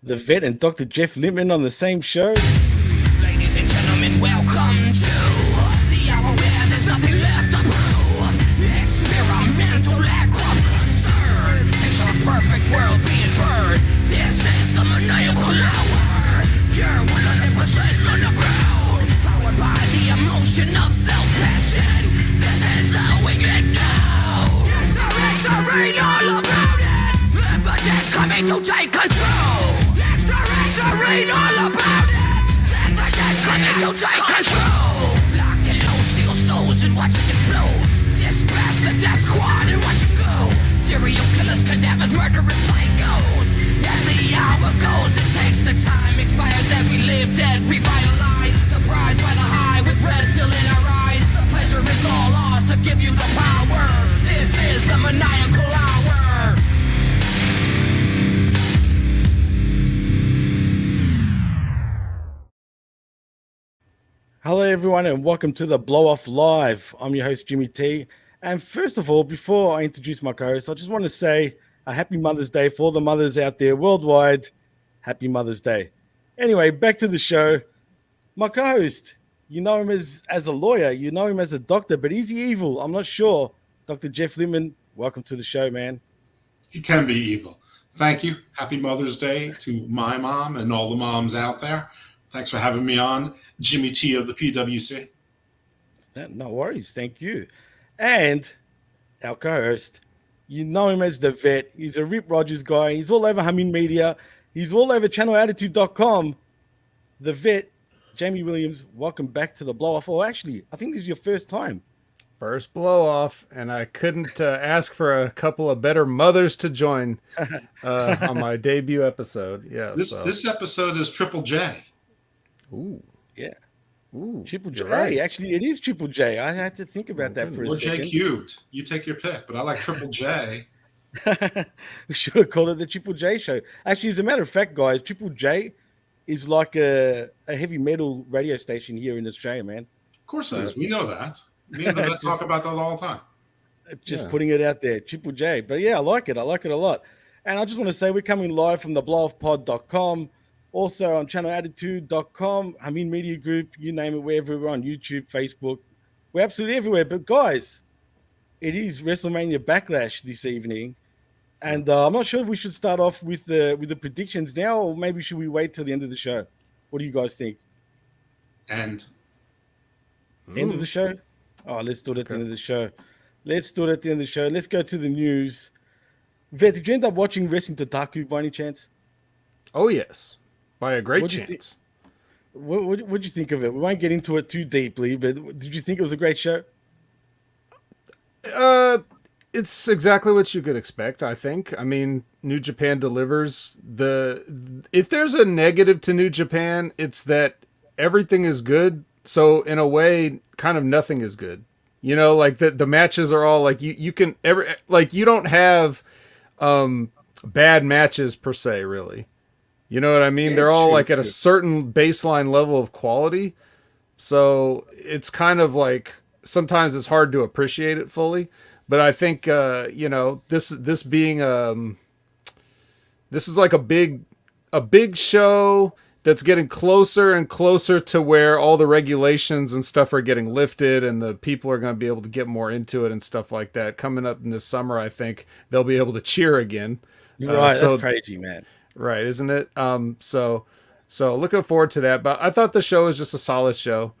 The Vet and Dr. Jeff Lippman on the same show. Ladies and gentlemen, welcome to the hour where there's nothing left to prove. Experimental lack of concern. It's a perfect world being burned. This is the maniacal hour. Pure 100% underground. Powered by the emotion of self-passion. This is how we get down. Extra read all about it. Evidence coming to take control. Extra read all about it. Evidence coming to take control. Lock and load, steal souls and watch it explode. Dispatch the death squad and watch it go. Serial killers, cadavers, murderous psychos. As the hour goes, it takes the time. Expires as we live dead, revitalized. Surprised by the high with red still in our eyes. The pleasure is all ours to give you the power. This is the maniacal hour. Hello, everyone, and welcome to the Blow Off Live. I'm your host, Jimmy T. And first of all, before I introduce my co-host, I just want to say a happy Mother's Day for all the mothers out there worldwide. Happy Mother's Day. Anyway, back to the show. My co-host, you know him as a lawyer, you know him as a doctor, but is he evil? I'm not sure. Dr. Jeff Lippman, welcome to the show, man. He can be evil. Thank you. Happy Mother's Day to my mom and all the moms out there. Thanks for having me on, Jimmy T of the PWC. No worries. Thank you. And our co-host, you know him as the Vet. He's a Rip Rogers guy. He's all over Humming Media. He's all over channelattitude.com. The Vet, Jamie Williams, welcome back to the Blow Off. Oh, actually, I think this is your first time. First blow off, and I couldn't ask for a couple of better mothers to join on my debut episode. Yeah, this episode is Triple J. Ooh, yeah. Ooh, Triple J. Right. Actually, it is Triple J. I had to think about that for a Or second. J cubed. You take your pick, but I like Triple J. We should have called it the Triple J show. Actually, as a matter of fact, guys, Triple J is like a heavy metal radio station here in Australia, man. Of course it is. We know that. Me and the Vet talk about that all the time. Just putting it out there, Triple J. But yeah, I like it. I like it a lot. And I just want to say we're coming live from the blowoffpod.com. Also on channelattitude.com, I mean Media Group, you name it, wherever we're on YouTube, Facebook. We're absolutely everywhere. But guys, it is WrestleMania Backlash this evening. And I'm not sure if we should start off with the predictions now, or maybe should we wait till the end of the show? What do you guys think? And End of the show? Oh, let's do it at the end of the show. Let's do it at the end of the show. Let's go to the news. Vet, did you end up watching Wrestling Totaku by any chance? Oh yes, by a great What'd you chance. What'd you think of it? We won't get into it too deeply, but did you think it was a great show? It's exactly what you could expect, I think. I mean, New Japan delivers. If there's a negative to New Japan, it's that everything is good. So in a way, kind of nothing is good. You know, like the matches are all like you don't have bad matches per se, really. You know what I mean? Yeah, They're all true, like at a certain baseline level of quality. So it's kind of like sometimes it's hard to appreciate it fully. But I think this being this is like a big show that's getting closer and closer to where all the regulations and stuff are getting lifted and the people are going to be able to get more into it and stuff like that. Coming up in this summer, I think they'll be able to cheer again. Right, that's crazy, man. Right, isn't it? So looking forward to that. But I thought the show was just a solid show.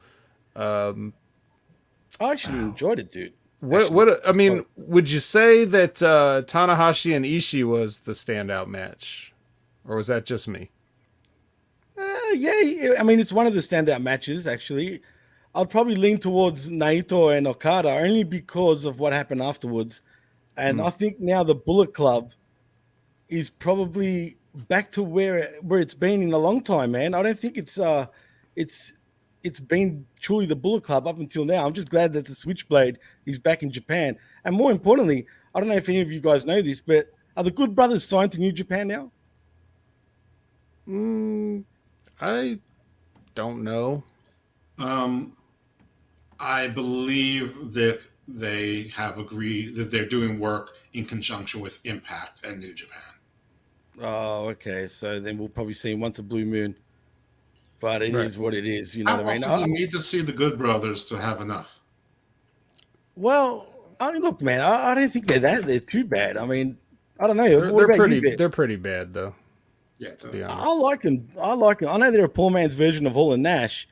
I actually enjoyed it, dude. Would you say that Tanahashi and Ishii was the standout match, or was that just me? Yeah, I mean, it's one of the standout matches, actually. I'd probably lean towards Naito and Okada only because of what happened afterwards. And I think now the Bullet Club is probably back to where it's been in a long time, man. I don't think it's been truly the Bullet Club up until now. I'm just glad that the Switchblade is back in Japan. And more importantly, I don't know if any of you guys know this, but are the Good Brothers signed to New Japan now? I don't know. I believe that they have agreed that they're doing work in conjunction with Impact and New Japan. Oh, okay. So then we'll probably see him once a blue moon. But it Right. is what it is. You know How what I mean? often do you need to see the Good Brothers to have enough? Well, I mean, look, man, I don't think they're too bad. I mean, I don't know. What They're about you, pretty Vet? they're pretty bad though, Yeah, to be I honest. like them. I like them. I know they're a poor man's version of Hall and Nash,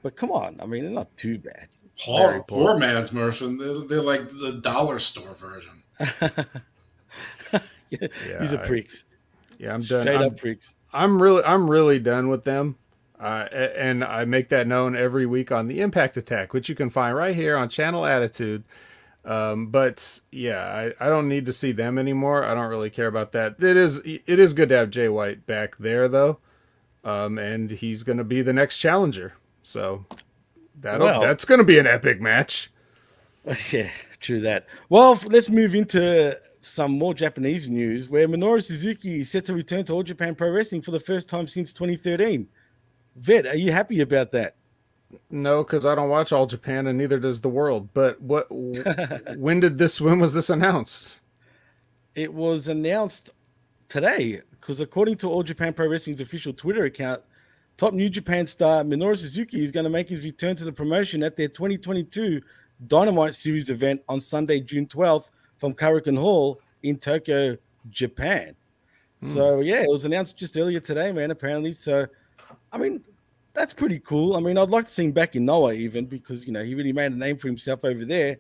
but come on. I mean, they're not too bad. Very poor. Poor man's version. They're like the dollar store version. These are Yeah, pricks. yeah, I'm done. Straight up pricks. I'm really done with them. And I make that known every week on the Impact Attack, which you can find right here on Channel Attitude. But yeah, I don't need to see them anymore. I don't really care about that. It is good to have Jay White back there though, and he's going to be the next challenger. So Well, that's going to be an epic match. yeah, true that. Well, let's move into some more Japanese news where Minoru Suzuki is set to return to All Japan Pro Wrestling for the first time since 2013. Vet, are you happy about that? No, because I don't watch All Japan, and neither does the world. But when was this announced? It was announced today because according to All Japan Pro Wrestling's official Twitter account, top New Japan star Minoru Suzuki is going to make his return to the promotion at their 2022 Dynamite Series event on Sunday, June 12th from Karakan Hall in Tokyo, Japan. So yeah, it was announced just earlier today, man, apparently. So I mean, that's pretty cool. I mean, I'd like to see him back in Noah even because, he really made a name for himself over there.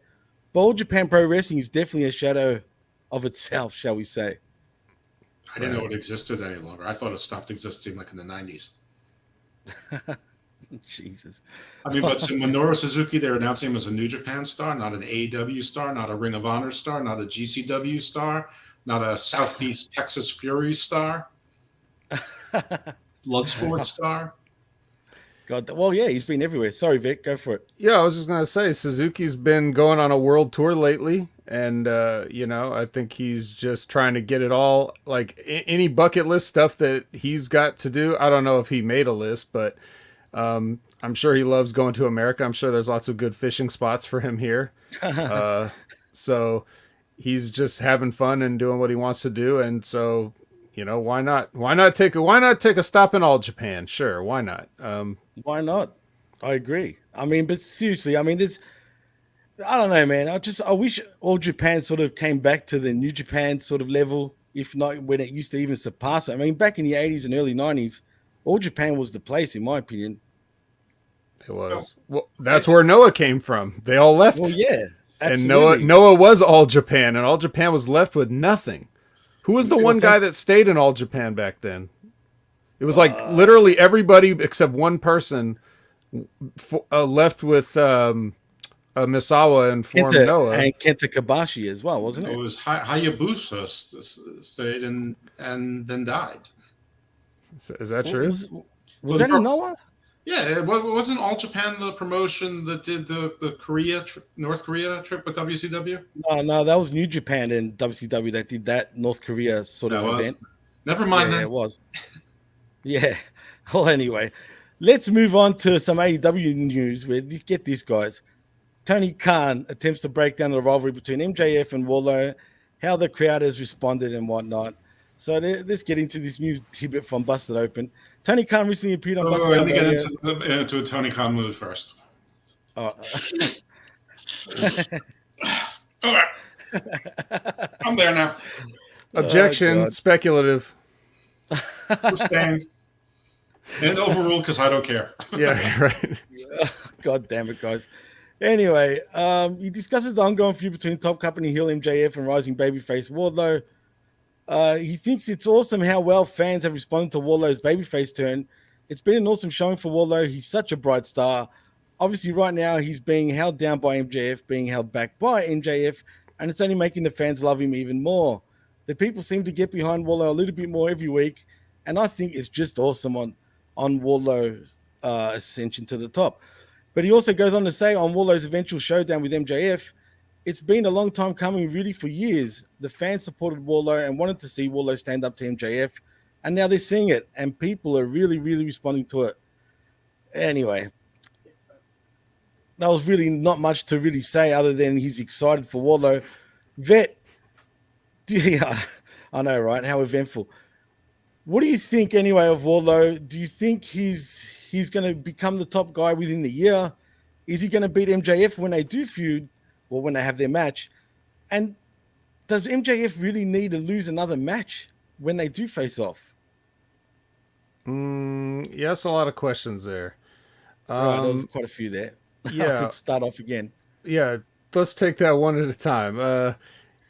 But All Japan Pro Wrestling is definitely a shadow of itself, shall we say. I didn't know it existed any longer. I thought it stopped existing like in the 90s. Jesus. I mean, but so Minoru Suzuki, they're announcing him as a New Japan star, not an AEW star, not a Ring of Honor star, not a GCW star, not a Southeast Texas Fury star, Bloodsport star. God, well, yeah, he's been everywhere. Sorry, Vic, go for it. Yeah, I was just gonna say Suzuki's been going on a world tour lately, and I think he's just trying to get it all. Like any bucket list stuff that he's got to do. I don't know if he made a list, but I'm sure he loves going to America. I'm sure there's lots of good fishing spots for him here. So he's just having fun and doing what he wants to do, and so why not? Why not take a stop in All Japan? Sure, why not? Why not? I agree. I mean, but seriously, I mean, I don't know, man. I wish All Japan sort of came back to the New Japan sort of level, if not when it used to even surpass it. I mean, back in the 80s and early 90s, All Japan was the place, in my opinion. It was. Well, that's where Noah came from. They all left. Well, yeah, and absolutely. Noah was All Japan, and All Japan was left with nothing. Who was the one guy that stayed in All Japan back then? It was like literally everybody except one person left with Misawa and formed Noah. And Kenta Kobashi as well, wasn't it? It was Hayabusa stayed and then died. Is that true? Was that in Noah? Yeah, wasn't All Japan the promotion that did the North Korea trip with WCW? No, that was New Japan and WCW that did that North Korea sort of event. Never mind Yeah, then. it was. Yeah. Well, anyway, let's move on to some AEW news. Where get this, guys. Tony Khan attempts to break down the rivalry between MJF and Warlow, how the crowd has responded and whatnot. So let's get into this news tidbit from Busted Open. Tony Khan recently appeared on Busted Let me Open. get into a Tony Khan mood first. All right. I'm there now. Objection. Speculative. Sustained. And overruled because I don't care. Yeah, right. God damn it, guys. Anyway, he discusses the ongoing feud between top company heel MJF and rising babyface Wardlow. He thinks it's awesome how well fans have responded to Wardlow's babyface turn. It's been an awesome showing for Wardlow. He's such a bright star. Obviously, right now, he's being held down by MJF, being held back by MJF, and it's only making the fans love him even more. The people seem to get behind Wardlow a little bit more every week, and I think it's just awesome on Wardlow's ascension to the top. But he also goes on to say on Wardlow's eventual showdown with MJF, it's been a long time coming, really, for years. The fans supported Wardlow and wanted to see Wardlow stand up to MJF, and now they're seeing it, and people are really, really responding to it. Anyway, that was really not much to really say other than he's excited for Wardlow. Vet, yeah, I know, right? How eventful. What do you think anyway of Wardlow? Do you think he's going to become the top guy within the year? Is he going to beat MJF when they do feud or when they have their match? And does MJF really need to lose another match when they do face off? Yes, a lot of questions there. Right, there was quite a few there. I Yeah, could start off again. yeah. Let's take that one at a time.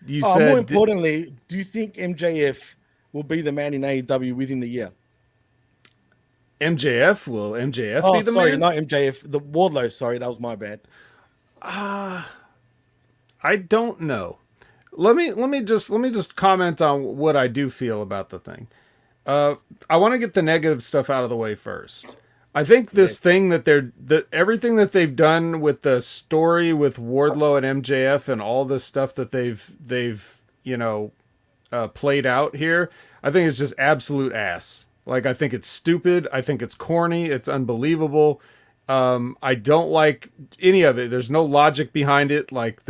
You More said importantly, do you think MJF will be the man in AEW within the year? MJF. Will MJF Oh, be the sorry, man? not MJF. The Wardlow. Sorry, that was my bad. I don't know. Let me just comment on what I do feel about the thing. I want to get the negative stuff out of the way first. I think this Okay. thing that everything that they've done with the story with Wardlow and MJF and all this stuff that they've played out here, I think it's just absolute ass. Like, I think it's stupid. I think it's corny. It's unbelievable. I don't like any of it. There's no logic behind it. Like,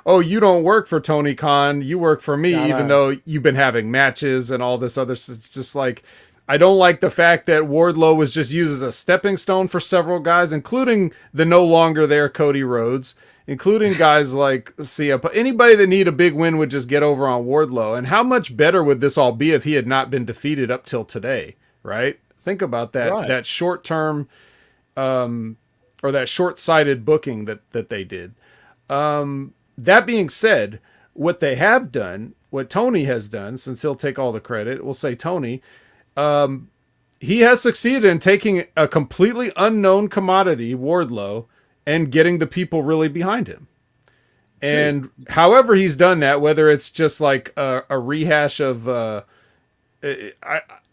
oh, you don't work for Tony Khan, you work for me, No, even no. though you've been having matches and all this other. It's just like, I don't like the fact that Wardlow was just used as a stepping stone for several guys, including the no longer there Cody Rhodes, including guys like Sia. Anybody that need a big win would just get over on Wardlow. And how much better would this all be if he had not been defeated up till today, right? Think about that. Right. That short term or that short-sighted booking that they did. That being said, what they have done, what Tony has done, since he'll take all the credit, we'll say Tony, he has succeeded in taking a completely unknown commodity, Wardlow, and getting the people really behind him. And however he's done that, whether it's just like a rehash of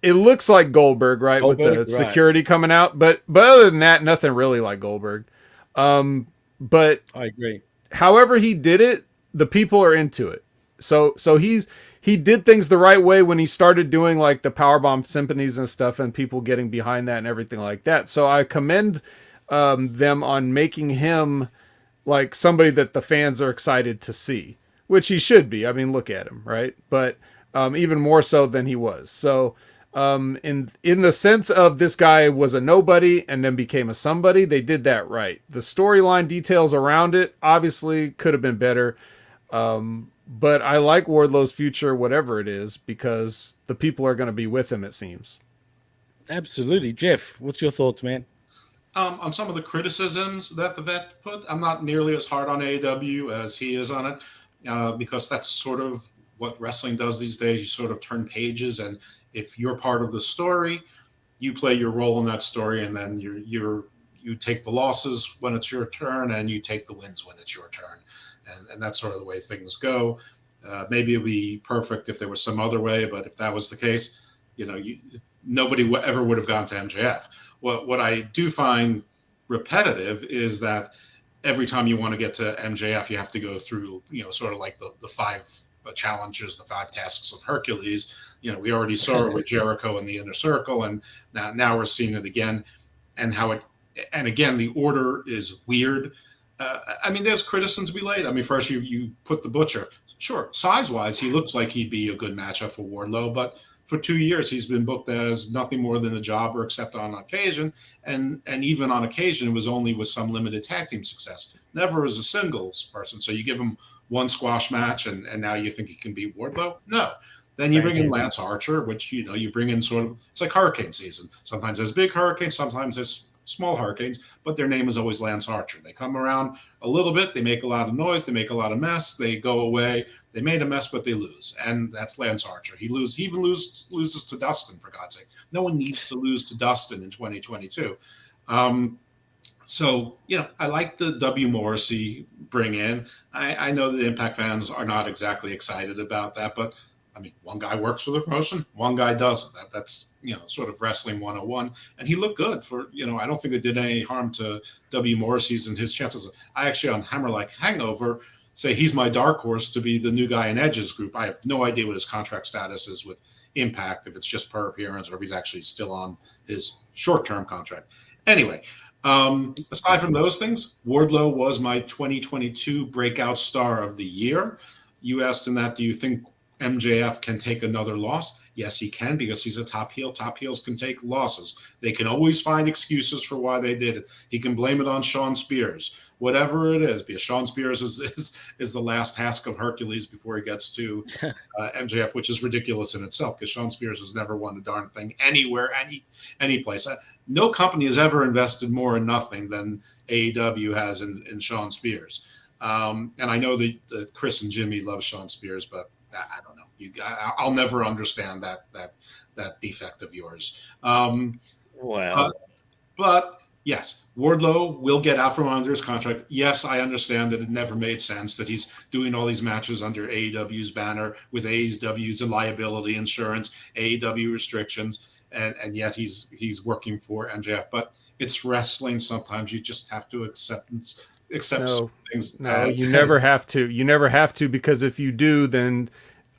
it looks like Goldberg, right, with Goldberg, the right. security coming out, but other than that, nothing really like Goldberg. But I agree. however he did it, the people are into it. So he did things the right way when he started doing like the powerbomb symphonies and stuff, and people getting behind that and everything like that. So I commend them on making him like somebody that the fans are excited to see, which he should be. I mean, look at him, right? But even more so than he was. So in the sense of this guy was a nobody and then became a somebody, they did that right. The storyline details around it obviously could have been better. But I like Wardlow's future, whatever it is, because the people are going to be with him, it seems. Absolutely. Jeff, what's your thoughts, man? On some of the criticisms that the vet put, I'm not nearly as hard on AEW as he is on it, because that's sort of what wrestling does these days. You sort of turn pages, and if you're part of the story, you play your role in that story, and then you take the losses when it's your turn, and you take the wins when it's your turn, and that's sort of the way things go. Maybe it'd be perfect if there was some other way, but if that was the case, nobody ever would have gone to MJF. What I do find repetitive is that every time you want to get to MJF, you have to go through, sort of like the five challenges, the five tasks of Hercules. We already saw it with Jericho in the Inner Circle, and now we're seeing it again. And again, the order is weird. I mean, there's criticism to be laid. I mean, first you put the Butcher. Sure, size-wise, he looks like he'd be a good matchup for Wardlow, but for 2 years, he's been booked as nothing more than a jobber, except on occasion. And even on occasion, it was only with some limited tag team success, never as a singles person. So you give him one squash match, and now you think he can beat Wardlow? No. Then you bring in Lance Archer, which, you bring in sort of, it's like hurricane season. Sometimes there's big hurricanes, sometimes there's small hurricanes, but their name is always Lance Archer. They come around a little bit, they make a lot of noise, they make a lot of mess, they go away. They made a mess, but they lose, and that's Lance Archer. He even loses to Dustin, for God's sake. No one needs to lose to Dustin in 2022. So, I like the W. Morrissey bring in. I know that Impact fans are not exactly excited about that, but I mean, one guy works for the promotion, one guy doesn't. That's sort of wrestling 101. And he looked good for, I don't think it did any harm to W. Morrissey's and his chances. I actually, on Hammer Like Hangover, say he's my dark horse to be the new guy in Edge's group. I have no idea what his contract status is with Impact, if it's just per appearance or if he's actually still on his short-term contract. Anyway, aside from those things, Wardlow was my 2022 breakout star of the year. You asked in that, do you think MJF can take another loss? Yes, he can, because he's a top heel. Top heels can take losses. They can always find excuses for why they did it. He can blame it on Shawn Spears, whatever it is, because Shawn Spears is the last task of Hercules before he gets to MJF, which is ridiculous in itself, because Shawn Spears has never won a darn thing anywhere, any place. No company has ever invested more in nothing than AEW has in Shawn Spears. And I know that Chris and Jimmy love Shawn Spears, but I don't know. I'll never understand that defect of yours. Wow. But yes, Wardlow will get out from under his contract. Yes, I understand that it never made sense that he's doing all these matches under AEW's banner with AEW's liability insurance, AEW restrictions, and yet he's working for MJF. But it's wrestling. Sometimes you just have to accept things. No, you never have to. You never have to, because if you do, then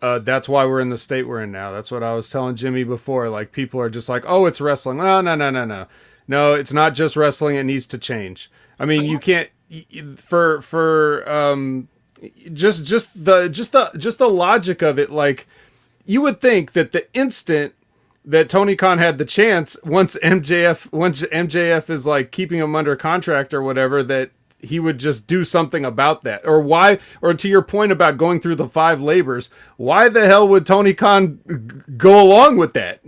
that's why we're in the state we're in now. That's what I was telling Jimmy before. Like, people are just like, oh, it's wrestling. No. No, it's not just wrestling. It needs to change. I mean, you can't just the logic of it. Like, you would think that the instant that Tony Khan had the chance, once MJF is like keeping him under contract or whatever, that he would just do something about that. Or to your point about going through the 5 labors, why the hell would Tony Khan go along with that?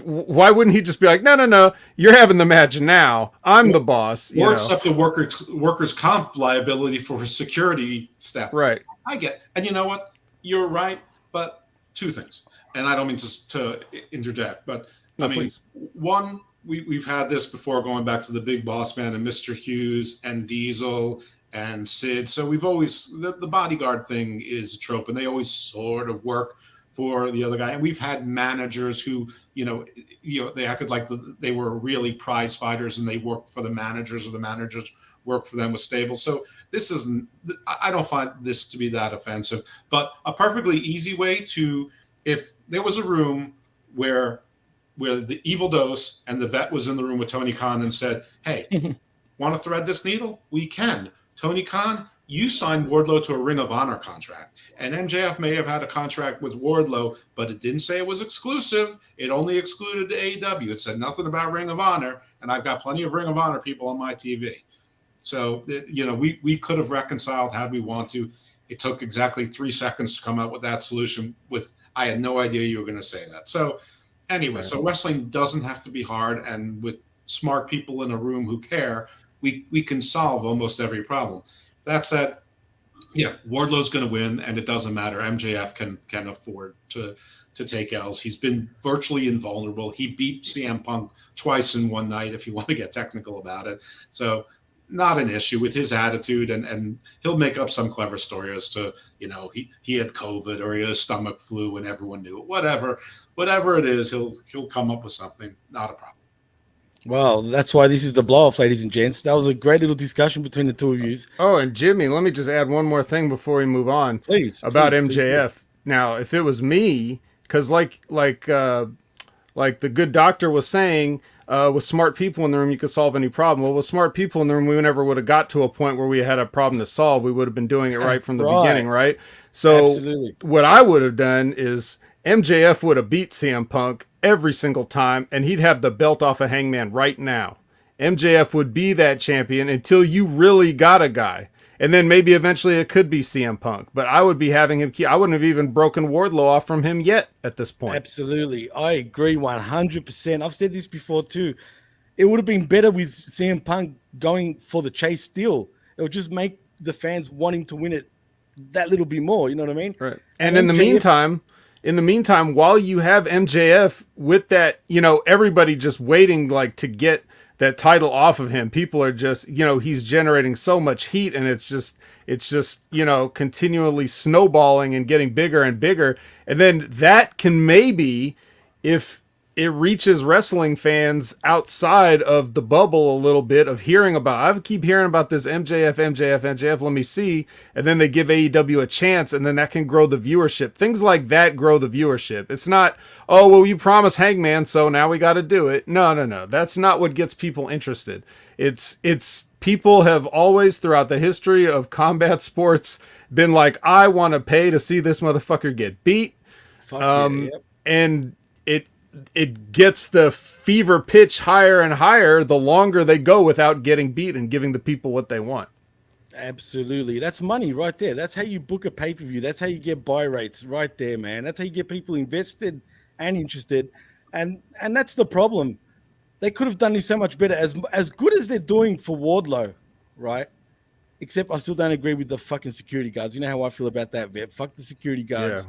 Why wouldn't he just be like, no, you're having the match now, I'm the boss, or accept the workers comp liability for his security staff. Right. I get, and you know what, you're right, but 2 things, and I don't mean to interject, but no, I mean, please. One, we've had this before, going back to the Big Boss Man and Mr. Hughes and Diesel and Sid. So we've always, the bodyguard thing is a trope, and they always sort of work for the other guy. And we've had managers who, they acted like they were really prize fighters, and they worked for the managers, or the managers worked for them with stables. So this isn't, I don't find this to be that offensive, but a perfectly easy way to, if there was a room where the Evil Dose and the Vet was in the room with Tony Khan and said, hey, want to thread this needle? We can. Tony Khan, you signed Wardlow to a Ring of Honor contract. And MJF may have had a contract with Wardlow, but it didn't say it was exclusive. It only excluded AEW. It said nothing about Ring of Honor, and I've got plenty of Ring of Honor people on my TV. So, we could have reconciled had we want to. It took exactly 3 seconds to come up with that solution. I had no idea you were going to say that. So, anyway, so wrestling doesn't have to be hard, and with smart people in a room who care, we can solve almost every problem. That said, yeah, Wardlow's going to win, and it doesn't matter. MJF can afford to take L's. He's been virtually invulnerable. He beat CM Punk twice in one night, if you want to get technical about it. So not an issue with his attitude, and he'll make up some clever story as to, he had COVID or he had a stomach flu and everyone knew it. Whatever it is, he'll come up with something. Not a problem. Well, that's why this is the blow-off, ladies and gents. That was a great little discussion between the two of you. Oh, and Jimmy, let me just add one more thing before we move on. Please. About MJF. Now, if it was me, because like the good doctor was saying, with smart people in the room, you could solve any problem. Well, with smart people in the room, we never would have got to a point where we had a problem to solve. We would have been doing it right from the beginning, right? So absolutely. What I would have done is MJF would have beat CM Punk every single time, and he'd have the belt off of Hangman right now. MJF would be that champion until you really got a guy. And then maybe eventually it could be CM Punk. But I would be having him I wouldn't have even broken Wardlow off from him yet at this point. Absolutely. I agree 100%. I've said this before too. It would have been better with CM Punk going for the chase still. It would just make the fans wanting to win it that little bit more. You know what I mean? Right. And in the meantime, while you have MJF with that, everybody just waiting like to get that title off of him, people are just, he's generating so much heat, and it's just, continually snowballing and getting bigger and bigger. And then that can maybe, if it reaches wrestling fans outside of the bubble a little bit of I keep hearing about this MJF, let me see. And then they give AEW a chance, and then that can grow the viewership. Things like that grow the viewership. It's not, oh, well, you promised Hangman, so now we got to do it. No. That's not what gets people interested. It's people have always throughout the history of combat sports been like, I want to pay to see this motherfucker get beat. Fuck yeah, yep. And it gets the fever pitch higher and higher the longer they go without getting beat and giving the people what they want. Absolutely. That's money right there. That's how you book a pay-per-view. That's how you get buy rates right there, man. That's how you get people invested and interested. And that's the problem. They could have done this so much better. As good as they're doing for Wardlow, right? Except I still don't agree with the fucking security guards. You know how I feel about that, Vet. Fuck the security Yeah, guards.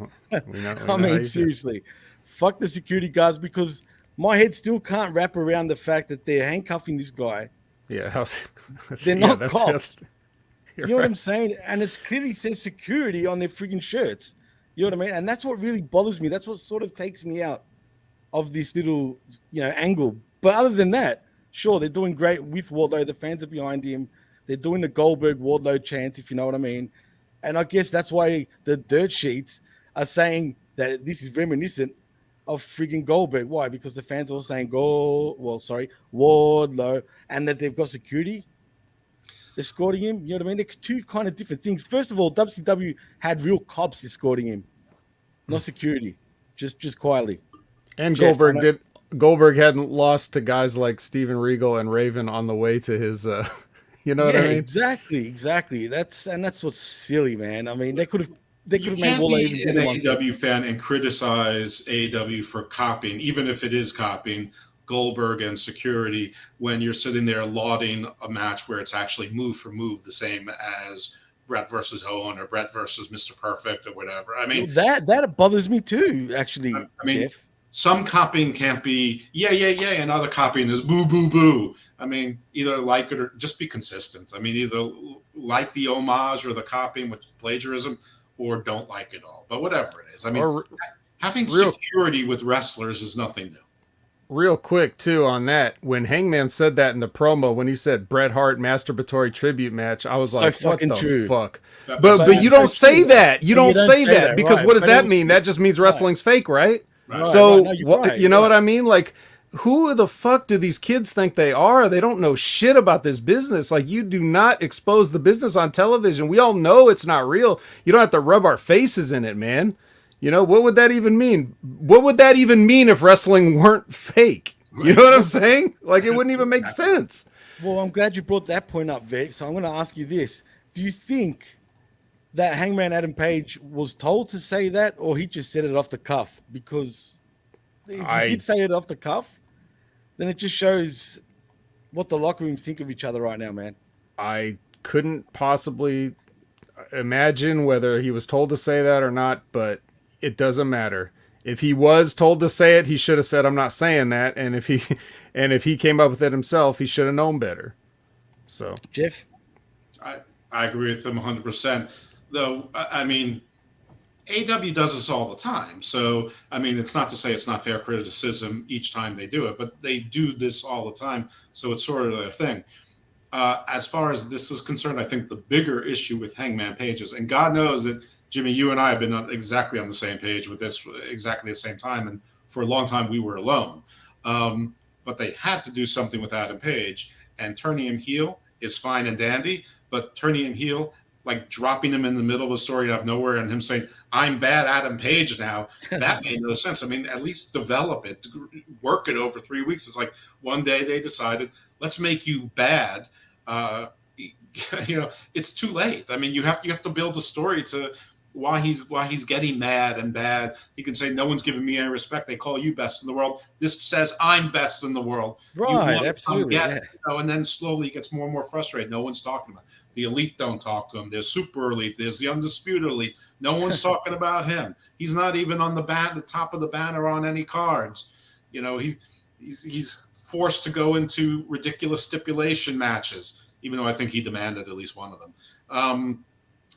we know I how mean, you feel. seriously. Fuck the security guards because my head still can't wrap around the fact that they're handcuffing this guy. Yeah, They're yeah, not that's cops. you're You know what right. I'm saying? And it clearly says security on their freaking shirts. You know what I mean? And that's what really bothers me. That's what sort of takes me out of this little, angle. But other than that, sure, they're doing great with Wardlow. The fans are behind him. They're doing the Goldberg Wardlow chant, if you know what I mean. And I guess that's why the dirt sheets are saying that this is reminiscent of freaking Goldberg. Why? Because the fans are all saying Wardlow, and that they've got security escorting him. You know what I mean? They're two kind of different things. First of all, WCW had real cops escorting him, not security, just quietly. And Jeff, Goldberg hadn't lost to guys like Steven Regal and Raven on the way to his you know what I mean? Exactly. That's what's silly, man. I mean, they could have You made can't Wardlow even be an better ones. AEW fan and criticize AEW for copying, even if it is copying Goldberg and security, when you're sitting there lauding a match where it's actually move for move the same as Brett versus Owen or Brett versus Mr. Perfect or whatever. I mean, That bothers me too, actually, I mean, Jeff. some copying can't be yeah, and other copying is boo, boo, boo. I mean, either like it or just be consistent. I mean, either like the homage or the copying with plagiarism, or don't like it all. But whatever it is, I mean, Or having real security with wrestlers is nothing new. real quick too on that, when Hangman said that in the promo, when he said Bret Hart masturbatory tribute match, I was So like, what fucking the true. fuck? That But was- but you so don't say true. that. You And don't you don't say say that that, because right, what does but it that was mean? true. That just means wrestling's fake, right? Right. So No, you're what right, you know you're what right. I mean? Like, who the fuck do these kids think they are? They don't know shit about this business. Like, you do not expose the business on television. We all know it's not real. You don't have to rub our faces in it, man. You know, what would that even mean? What would that even mean if wrestling weren't fake? You know what I'm saying? Like, it wouldn't even make sense. Well, I'm glad you brought that point up, Vic. So I'm going to ask you this: do you think that Hangman Adam Page was told to say that, or he just said it off the cuff? Because if he did say it off the cuff, then it just shows what the locker room think of each other right now, man. I couldn't possibly imagine whether he was told to say that or not, but it doesn't matter. If he was told to say it, he should have said, "I'm not saying that." And if he came up with it himself, he should have known better. So Jeff? I agree with him 100%. Though, I mean, AW does this all the time. So, I mean, it's not to say it's not fair criticism each time they do it, but they do this all the time. So it's sort of their thing. As far as this is concerned, I think the bigger issue with Hangman Page is, and God knows that, Jimmy, you and I have been exactly on the same page with this exactly the same time. And for a long time, we were alone. But they had to do something with Adam Page. And turning him heel is fine and dandy. But turning him heel, like dropping him in the middle of a story out of nowhere and him saying, "I'm bad Adam Page now," that made no sense. I mean, at least develop it, work it over 3 weeks. It's like one day they decided, let's make you bad. It's too late. I mean, you have to build a story to why he's getting mad and bad. He can say, "No one's giving me any respect. They call you best in the world. This says I'm best in the world." Right, absolutely. Yeah. And then slowly he gets more and more frustrated. No one's talking about it. The elite don't talk to him. There's super elite. There's the undisputed elite. No one's talking about him. He's not even on the top of the banner on any cards. You know, he's forced to go into ridiculous stipulation matches, even though I think he demanded at least one of them.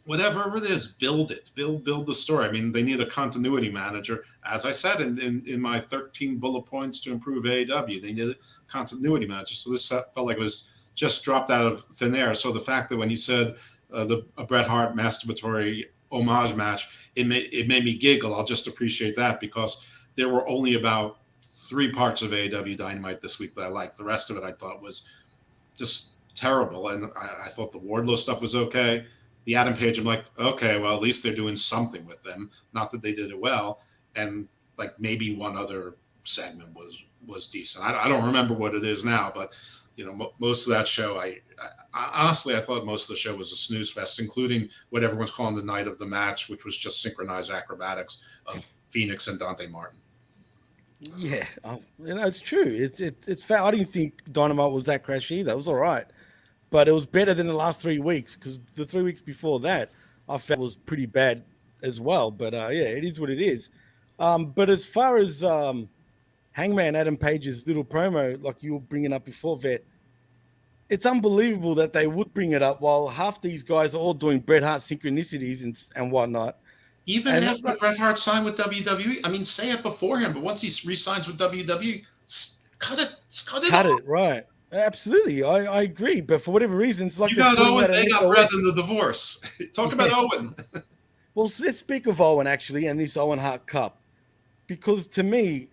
Whatever it is, build it. Build the story. I mean, they need a continuity manager. As I said in my 13 bullet points to improve AEW, they need a continuity manager. So this felt like it was just dropped out of thin air. So the fact that when you said a Bret Hart masturbatory homage match, it made me giggle. I'll just appreciate that because there were only about 3 parts of AEW Dynamite this week that I liked. The rest of it I thought was just terrible. And I thought the Wardlow stuff was okay. The Adam Page, I'm like, okay, well, at least they're doing something with them. Not that they did it well. and like maybe one other segment was decent. I don't remember what it is now, but most of that show, I honestly I thought most of the show was a snooze fest, including what everyone's calling the night of the match, which was just synchronized acrobatics of Phoenix and Dante Martin. Yeah, it's true. It's fair. I didn't think Dynamite was that crash either. It was all right, but it was better than the last 3 weeks because the 3 weeks before that I felt was pretty bad as well. But yeah, it is what it is. But as far as Hangman Adam Page's little promo, like you were bringing up before, Vet, it's unbelievable that they would bring it up while half these guys are all doing Bret Hart synchronicities and whatnot. Even And after Bret Hart signed with WWE, I mean, say it beforehand, but once he resigns with WWE, cut it cut off. it, right. Absolutely, I agree. But for whatever reason, it's like You they're got putting Owen, out an they got SOS. Bret in the divorce. Talk about Owen. Well, let's speak of Owen actually and this Owen Hart Cup. Because to me,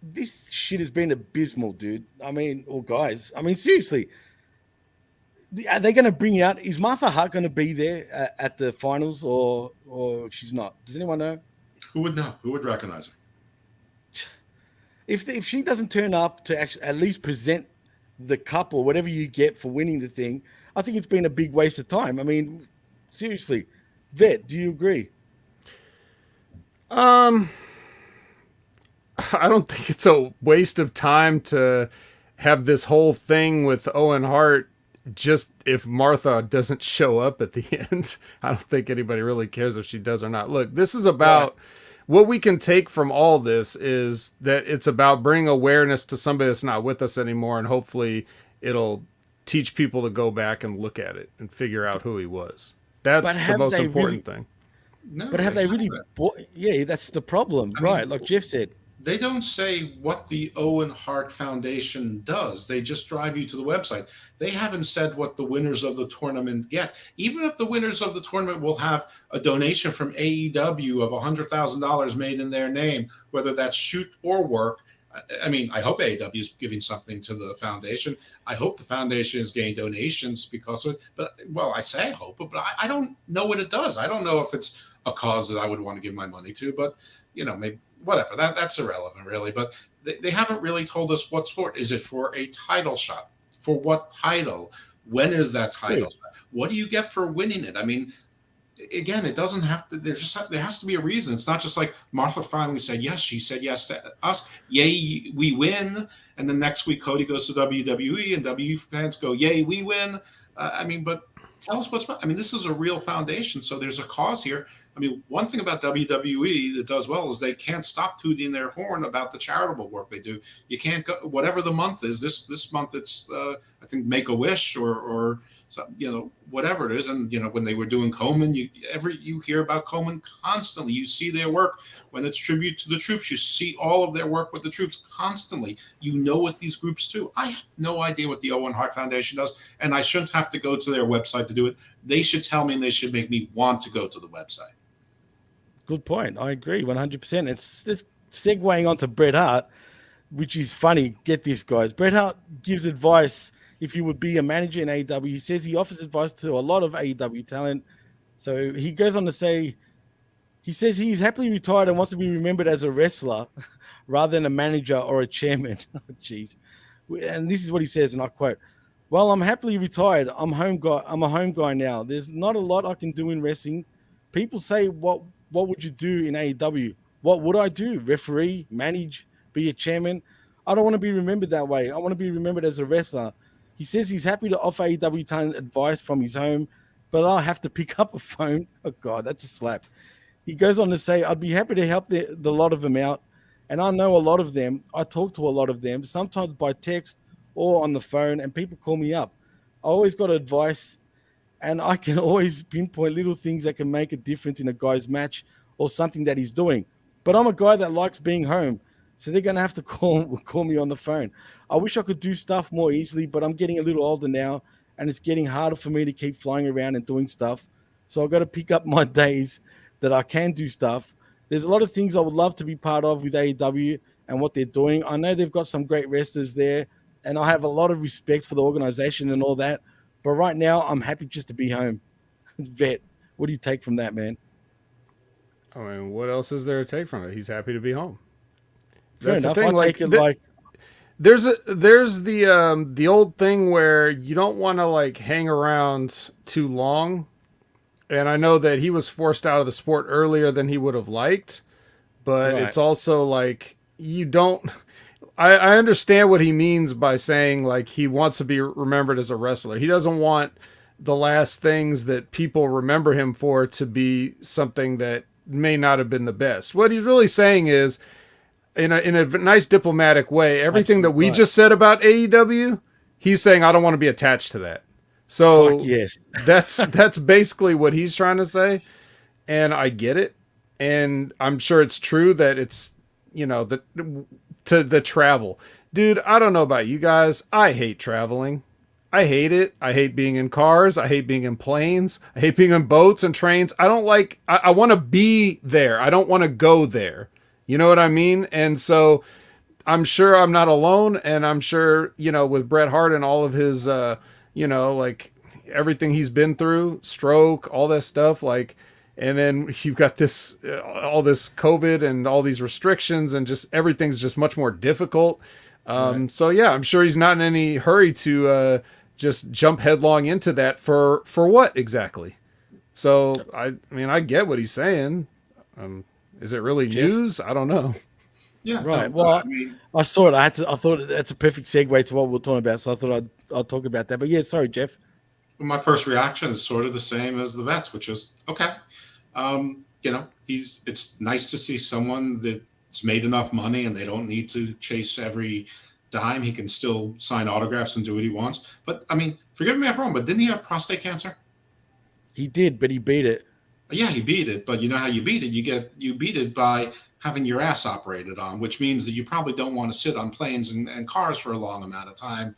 this shit has been abysmal, dude. I mean, or guys. I mean, seriously. Are they going to bring out? Is Martha Hart going to be there at the finals, or she's not? Does anyone know? Who would know? Who would recognize her? If she doesn't turn up to actually at least present the cup or whatever you get for winning the thing, I think it's been a big waste of time. I mean, seriously, Vet, do you agree? I don't think it's a waste of time to have this whole thing with Owen Hart. Just if Martha doesn't show up at the end, I don't think anybody really cares if she does or not. Look, this is about what we can take from all this is that it's about bringing awareness to somebody that's not with us anymore, and hopefully it'll teach people to go back and look at it and figure out who he was. That's the most important thing. No, But have they really? Yeah, that's the problem, right? Like Jeff said. They don't say what the Owen Hart Foundation does. They just drive you to the website. They haven't said what the winners of the tournament get. Even if the winners of the tournament will have a donation from AEW of $100,000 made in their name, whether that's shoot or work. I mean, I hope AEW is giving something to the foundation. I hope the foundation is getting donations because of it. But, well, I say I hope, but I don't know what it does. I don't know if it's a cause that I would want to give my money to, but, maybe whatever. That's irrelevant, really. But they haven't really told us what's for. Is it for a title shot? For what title? When is that title? What do you get for winning it? I mean, again, it doesn't have to. There has to be a reason. It's not just like Martha finally said yes. She said yes to us. Yay, we win. And then next week Cody goes to WWE, and WWE fans go, "Yay, we win." But tell us what's. I mean, this is a real foundation, so there's a cause here. I mean, one thing about WWE that does well is they can't stop tooting their horn about the charitable work they do. You can't go whatever the month is. This month it's I think Make a Wish or whatever it is. And when they were doing Komen, you hear about Komen constantly. You see their work when it's tribute to the troops. You see all of their work with the troops constantly. You know what these groups do. I have no idea what the Owen Hart Foundation does, and I shouldn't have to go to their website to do it. They should tell me, and they should make me want to go to the website. Good point. I agree 100%. It's segueing onto Bret Hart, which is funny. Get this, guys. Bret Hart gives advice if you would be a manager in AEW. He says he offers advice to a lot of AEW talent. So he goes on to say, he says he's happily retired and wants to be remembered as a wrestler rather than a manager or a chairman. Jeez. And this is what he says, and I quote, "Well, I'm happily retired. I'm a home guy now. There's not a lot I can do in wrestling. People say, what would you do in AEW? What would I do? Referee, manage, be a chairman? I don't want to be remembered that way. I want to be remembered as a wrestler." He says he's happy to offer AEW talent advice from his home, but I'll have to pick up a phone. Oh, God, that's a slap. He goes on to say, "I'd be happy to help the lot of them out. And I know a lot of them. I talk to a lot of them, sometimes by text or on the phone, and people call me up. I always got advice, and I can always pinpoint little things that can make a difference in a guy's match or something that he's doing. But I'm a guy that likes being home, so they're going to have to call me on the phone. I wish I could do stuff more easily, but I'm getting a little older now, and it's getting harder for me to keep flying around and doing stuff. So I've got to pick up my days that I can do stuff. There's a lot of things I would love to be part of with AEW and what they're doing. I know they've got some great wrestlers there, and I have a lot of respect for the organization and all that. But right now, I'm happy just to be home." Vet, what do you take from that, man? I mean, what else is there to take from it? He's happy to be home. Fair That's the enough. thing. I Like, take it like there's the old thing where you don't want to like hang around too long. And I know that he was forced out of the sport earlier than he would have liked, but right. it's also like you don't. I understand what he means by saying like he wants to be remembered as a wrestler. He doesn't want the last things that people remember him for to be something that may not have been the best. What he's really saying is, in a nice diplomatic way, everything that Absolutely we right. just said about AEW, he's saying I don't want to be attached to that. Fuck So yes. that's basically what he's trying to say, and I get it, and I'm sure it's true that it's the travel, dude. I don't know about you guys. I hate traveling. I hate it. I hate being in cars. I hate being in planes. I hate being in boats and trains. I don't like. I want to be there. I don't want to go there. You know what I mean? And so I'm sure I'm not alone, and I'm sure with Bret Hart and all of his like everything he's been through, stroke, all that stuff, like, and then you've got this all this COVID and all these restrictions, and just everything's just much more difficult. Right. So yeah, I'm sure he's not in any hurry to just jump headlong into that for what exactly. So I mean I get what he's saying. Is it really Jeff? news? I don't know. Yeah. Right. No, Well, I mean, I saw it. I thought that's a perfect segue to what we're talking about. So I thought I'll talk about that. But yeah, sorry, Jeff. my first reaction is sort of the same as the vets, which is okay. It's nice to see someone that's made enough money and they don't need to chase every dime. He can still sign autographs and do what he wants. But I mean, forgive me if I'm wrong, but didn't he have prostate cancer? He did, but he beat it. Yeah, he beat it, but you know how you beat it? You beat it by having your ass operated on, which means that you probably don't want to sit on planes and cars for a long amount of time,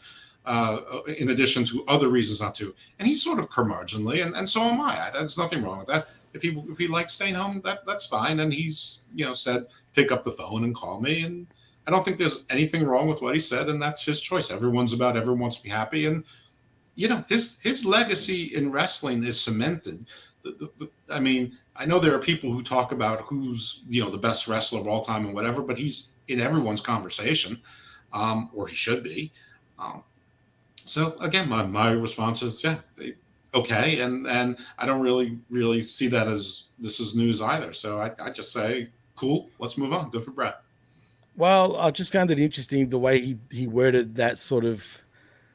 in addition to other reasons not to. And he's sort of curmudgeonly, and so am I. There's nothing wrong with that. If he likes staying home, that's fine. And he's said pick up the phone and call me, and I don't think there's anything wrong with what he said, and that's his choice. Everyone wants to be happy, and his legacy in wrestling is cemented. I mean, I know there are people who talk about who's the best wrestler of all time and whatever, but he's in everyone's conversation, or he should be. Um, so again, my response is okay, and I don't really see that as this is news either. So I just say cool, let's move on. Good for Brett. Well, I just found it interesting the way he worded that sort of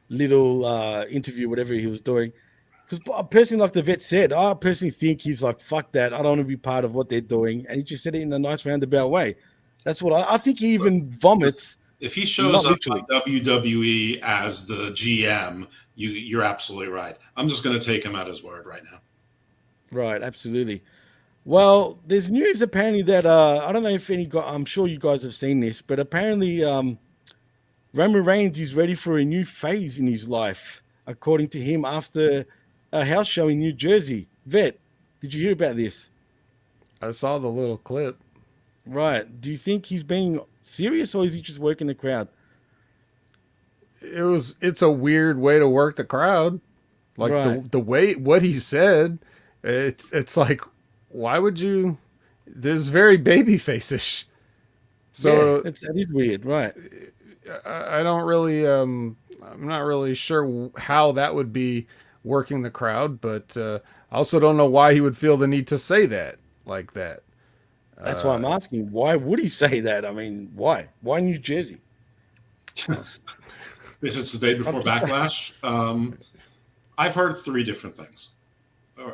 little interview, whatever he was doing. Because personally, like the vet said, I personally think he's like, fuck that. I don't want to be part of what they're doing. And he just said it in a nice roundabout way. That's what I think he even vomits. If he Not shows up literally. on WWE as the GM, you're absolutely right. I'm just going to take him at his word right now. Right, absolutely. Well, there's news apparently that I don't know if I'm sure you guys have seen this, but apparently Roman Reigns is ready for a new phase in his life, according to him, after a house show in New Jersey. Vet, did you hear about this? I saw the little clip. Right. Do you think he's being serious or is he just working the crowd? It's a weird way to work the crowd. Like Right. the way what he said, it's like, why would you? There's very baby face-ish. So yeah, that is weird, right? I don't really I'm not really sure how that would be working the crowd, but I also don't know why he would feel the need to say that like that. That's why I'm asking. Why would he say that? I mean, why? Why New Jersey? This is the day before Backlash. I've heard three different things.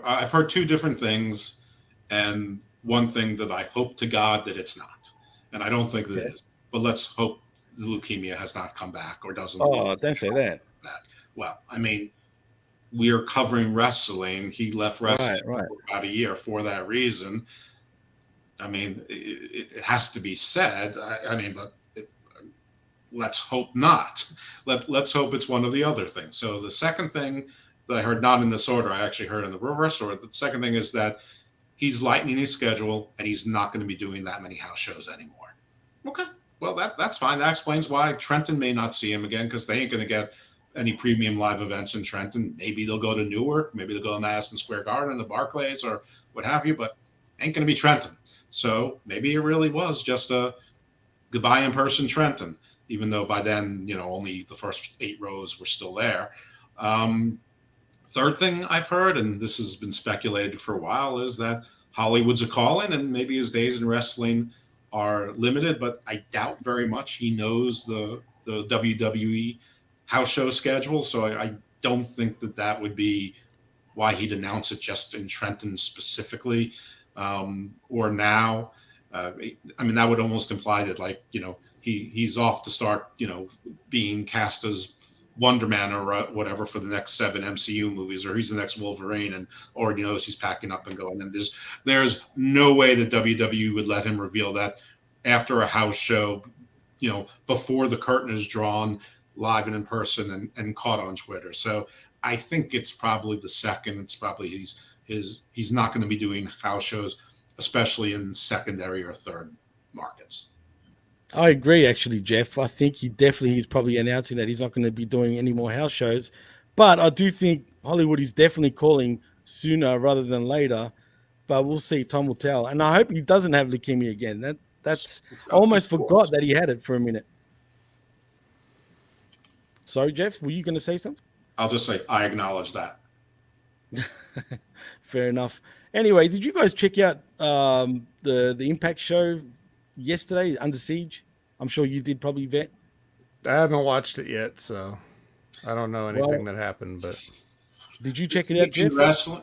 I've heard two different things, and one thing that I hope to God that it's not, and I don't think that it is. But let's hope the leukemia has not come back or doesn't. Oh, don't say that. Well, I mean, we are covering wrestling. He left wrestling Right. for about a year for that reason. I mean, it has to be said. I mean, but let's hope not. Let's hope it's one of the other things. So the second thing that I heard, not in this order, I actually heard in the reverse order. The second thing is that he's lightening his schedule and he's not going to be doing that many house shows anymore. Okay, well that's fine. That explains why Trenton may not see him again, because they ain't going to get any premium live events in Trenton. Maybe they'll go to Newark. Maybe they'll go to Madison Square Garden, the Barclays, or what have you. But ain't going to be Trenton. So maybe it really was just a goodbye in person Trenton, even though by then, only the first 8 rows were still there. Third thing I've heard, and this has been speculated for a while, is that Hollywood's a calling, and maybe his days in wrestling are limited, but I doubt very much he knows the WWE house show schedule. So I don't think that would be why he'd announce it just in Trenton specifically, or now. That would almost imply that, he's off to start, being cast as Wonder Man or whatever for the next 7 MCU movies, or he's the next Wolverine and already knows he's packing up and going. And there's no way that WWE would let him reveal that after a house show, before the curtain is drawn live and in person and caught on Twitter. So I think it's probably the second. It's probably he's not going to be doing house shows, especially in secondary or third markets. I agree, actually, Jeff. I think he's probably announcing that he's not going to be doing any more house shows. But I do think Hollywood is definitely calling sooner rather than later. But we'll see. Time will tell. And I hope he doesn't have leukemia again. That's I almost forgot that he had it for a minute. Sorry, Jeff. Were you going to say something? I'll just say I acknowledge that. Fair enough. Anyway, did you guys check out the Impact show yesterday, Under Siege? I'm sure you did, probably, Vet. I haven't watched it yet, so I don't know anything that happened. But did you check it out, Jeff?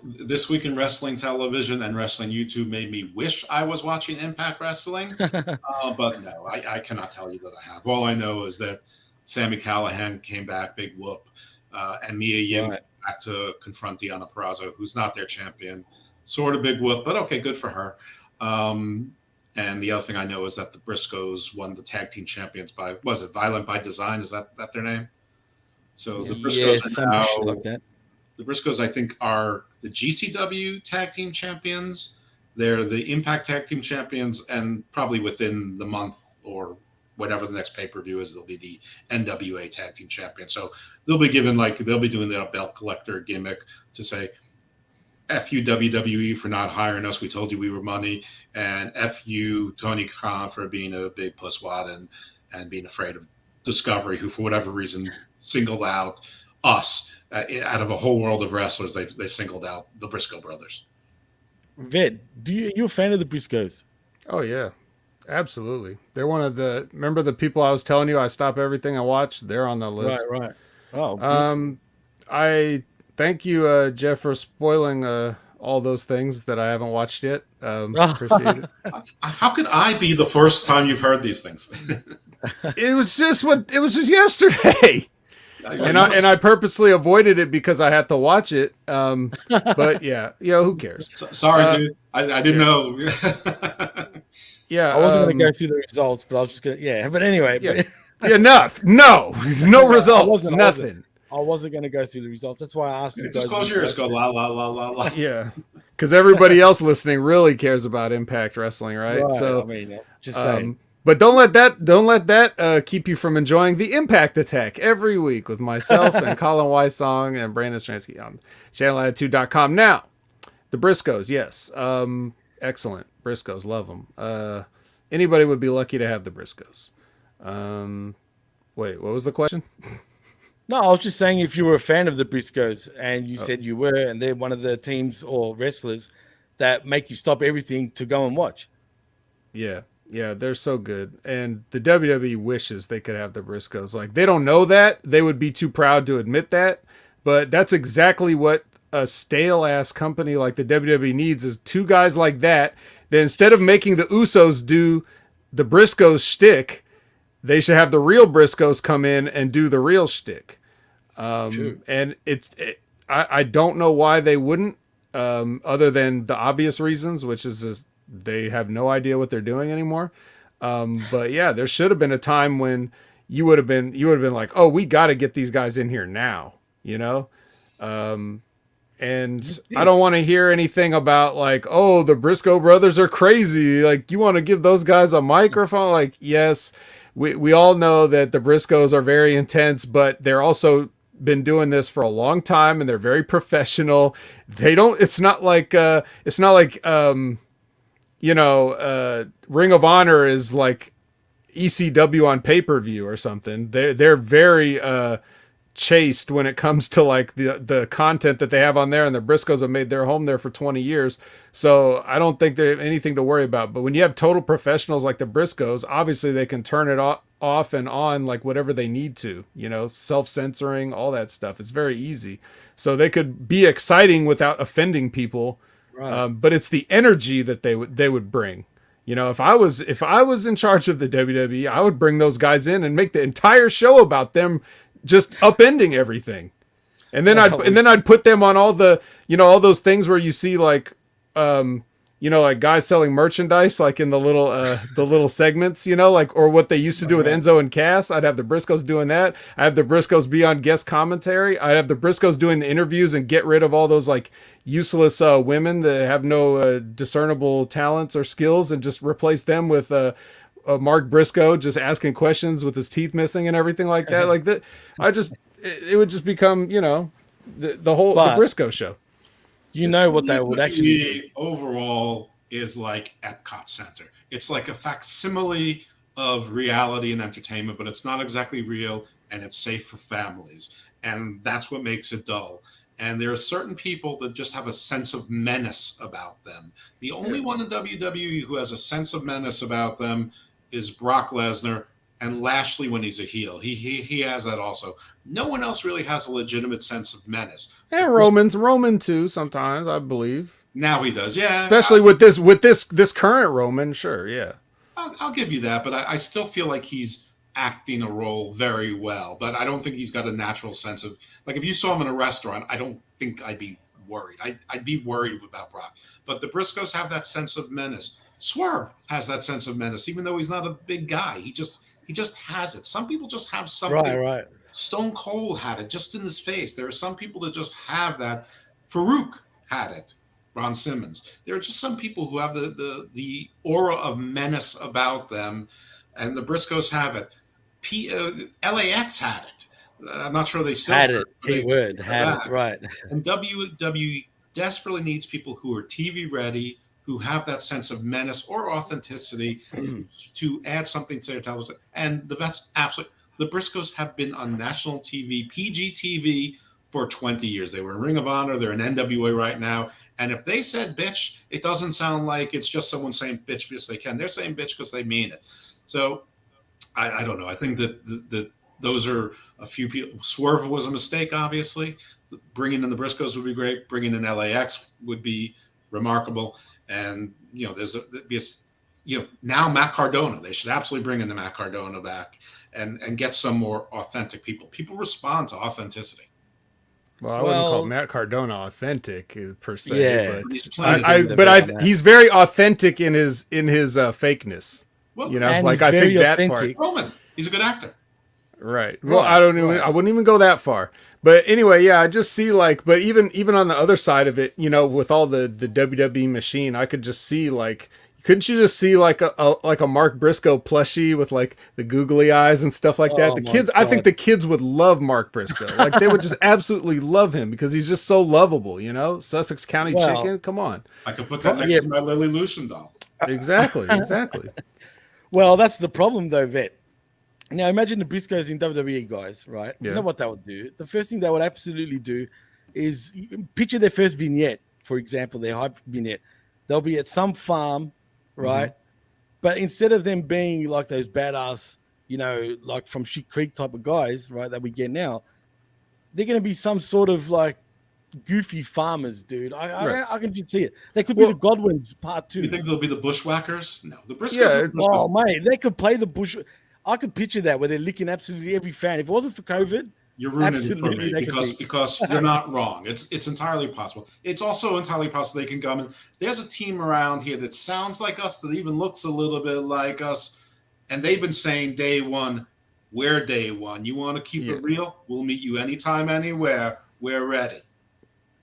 This week in wrestling television and wrestling YouTube made me wish I was watching Impact Wrestling, but no, I cannot tell you that I have. All I know is that Sami Callihan came back, big whoop, and Mia Yim came back to confront Deonna Purrazzo, who's not their champion. Sort of big whoop, but okay, good for her. And the other thing I know is that the Briscoes won the tag team champions by, was it Violent by Design? Is that their name? So the Briscoes are now, like that. The Briscoes, I think, are the GCW tag team champions. They're the Impact tag team champions, and probably within the month or whatever the next pay-per-view is, they'll be the NWA tag team champion. So they'll be given, they'll be doing their belt collector gimmick to say, F you WWE for not hiring us. We told you we were money. And F you Tony Khan for being a big pusswad and being afraid of Discovery, who for whatever reason singled out us. Out of a whole world of wrestlers, they singled out the Briscoe brothers. Vet, you a fan of the Briscoes? Oh, yeah. Absolutely. They're one of remember the people I was telling you I stop everything I watch? They're on the list. Right. Oh, I thank you, Jeff, for spoiling all those things that I haven't watched yet. Appreciate it. How could I be the first time you've heard these things? It was just yesterday. And I purposely avoided it because I had to watch it. But yeah, who cares? Sorry, dude. I didn't know. Yeah, I wasn't going to go through the results, but I was just going to. Yeah, but anyway. Yeah. Enough. No results. Nothing. I wasn't going to go through the results. That's why I asked you. Just close your ears. Go la la la la la. Yeah, because everybody else listening really cares about Impact Wrestling, right? So, I mean, just saying. But don't let that keep you from enjoying the Impact Attack every week with myself and Colin Wysong and Brandon Stransky on channelattitude.com. Now, the Briscoes, yes. Excellent. Briscoes, love them. Anybody would be lucky to have the Briscoes. Wait, what was the question? No, I was just saying if you were a fan of the Briscoes and you said you were, and they're one of the teams or wrestlers that make you stop everything to go and watch. Yeah, they're so good. And the WWE wishes they could have the Briscoes. Like, they don't know that. They would be too proud to admit that. But that's exactly what a stale-ass company like the WWE needs, is two guys like that. That instead of making the Usos do the Briscoes shtick, they should have the real Briscoes come in and do the real shtick. And I don't know why they wouldn't, other than the obvious reasons, which is just they have no idea what they're doing anymore. But yeah, there should have been a time when you would have been like, oh, we got to get these guys in here now, and I don't want to hear anything about like, oh, the Briscoe brothers are crazy. Like, you want to give those guys a microphone? Like, yes, we all know that the Briscoes are very intense, but they're also been doing this for a long time and they're very professional. It's not like Ring of Honor is like ECW on pay-per-view or something. They're very chaste when it comes to like the content that they have on there, and the Briscoes have made their home there for 20 years. So I don't think they have anything to worry about. But when you have total professionals like the Briscoes, obviously they can turn it off and on like whatever they need to, self-censoring, all that stuff. It's very easy. So they could be exciting without offending people. Right. But it's the energy that they would bring. If I was in charge of the WWE, I would bring those guys in and make the entire show about them just upending everything. And then I'd put them on all the, all those things where you see like like guys selling merchandise like in the little segments, like, or what they used to do with Enzo and Cass. I'd have the Briscoes doing that. I have the Briscoes be on guest commentary. I have the Briscoes doing the interviews and get rid of all those like useless women that have no discernible talents or skills, and just replace them with Mark Briscoe just asking questions with his teeth missing and everything like that. Like that, it would just become, the whole the Briscoe show. What they would actually do. Overall is like Epcot Center. It's like a facsimile of reality and entertainment, but it's not exactly real, and it's safe for families. And that's what makes it dull. And there are certain people that just have a sense of menace about them. The only one in WWE who has a sense of menace about them is Brock Lesnar, and Lashley when he's a heel. He has that also. No one else really has a legitimate sense of menace. And Roman too sometimes, I believe. Now he does, yeah. Especially with this current Roman, sure, yeah. I'll give you that, but I still feel like he's acting a role very well. But I don't think he's got a natural sense of, like, if you saw him in a restaurant, I don't think I'd be worried. I'd be worried about Brock. But the Briscoes have that sense of menace. Swerve has that sense of menace, even though he's not a big guy. He just has it. Some people just have something. Right. Stone Cold had it just in his face. There are some people that just have that. Farouk had it. Ron Simmons. There are just some people who have the aura of menace about them, and the Briscoes have it. LAX had it. I'm not sure they still had it. Had it, right. And WWE desperately needs people who are TV ready, who have that sense of menace or authenticity to add something to their television. And the vets absolutely. The Briscoes have been on national TV, PG TV, for 20 years. They were in Ring of Honor. They're in NWA right now. And if they said bitch, it doesn't sound like it's just someone saying bitch because they can. They're saying bitch because they mean it. So I don't know. I think that those are a few people. Swerve was a mistake, obviously. Bringing in the Briscoes would be great. Bringing in LAX would be remarkable. And, now Matt Cardona. They should absolutely bring in the Matt Cardona back and get some more authentic people. People respond to authenticity. Well, I wouldn't call Matt Cardona authentic per se. Yeah, but he's very authentic in his fakeness. Well, I think that part. Roman, he's a good actor. Right. Well, I wouldn't even go that far. But anyway, yeah, I just see but even on the other side of it, with all the WWE machine, I could just see couldn't you just see like a Mark Briscoe plushie with like the googly eyes and stuff like that? The kids, I think the kids would love Mark Briscoe. Like they would just absolutely love him because he's just so lovable, Sussex County Chicken. Come on. I could put that next to my Lily Lucian doll. Exactly. Well, that's the problem though, Vet. Now imagine the Briscoes in WWE, guys, right? Yeah. You know what they would do? The first thing they would absolutely do is picture their first vignette, for example, their hype vignette. They'll be at some farm, right? But instead of them being like those badass, like from Shit Creek type of guys, right, that we get now, they're going to be some sort of like goofy farmers, dude. I can just see it. They could be the Godwins part 2. You think they'll be the bushwhackers? No, the Briscoes. Yeah. Oh, mate, they could play the bush. I could picture that where they're licking absolutely every fan. If it wasn't for COVID, you're ruining it for me because you're not wrong. It's entirely possible. It's also entirely possible they can come in. There's a team around here that sounds like us, that even looks a little bit like us, and they've been saying day one, we're day one. You want to keep it real? We'll meet you anytime, anywhere. We're ready.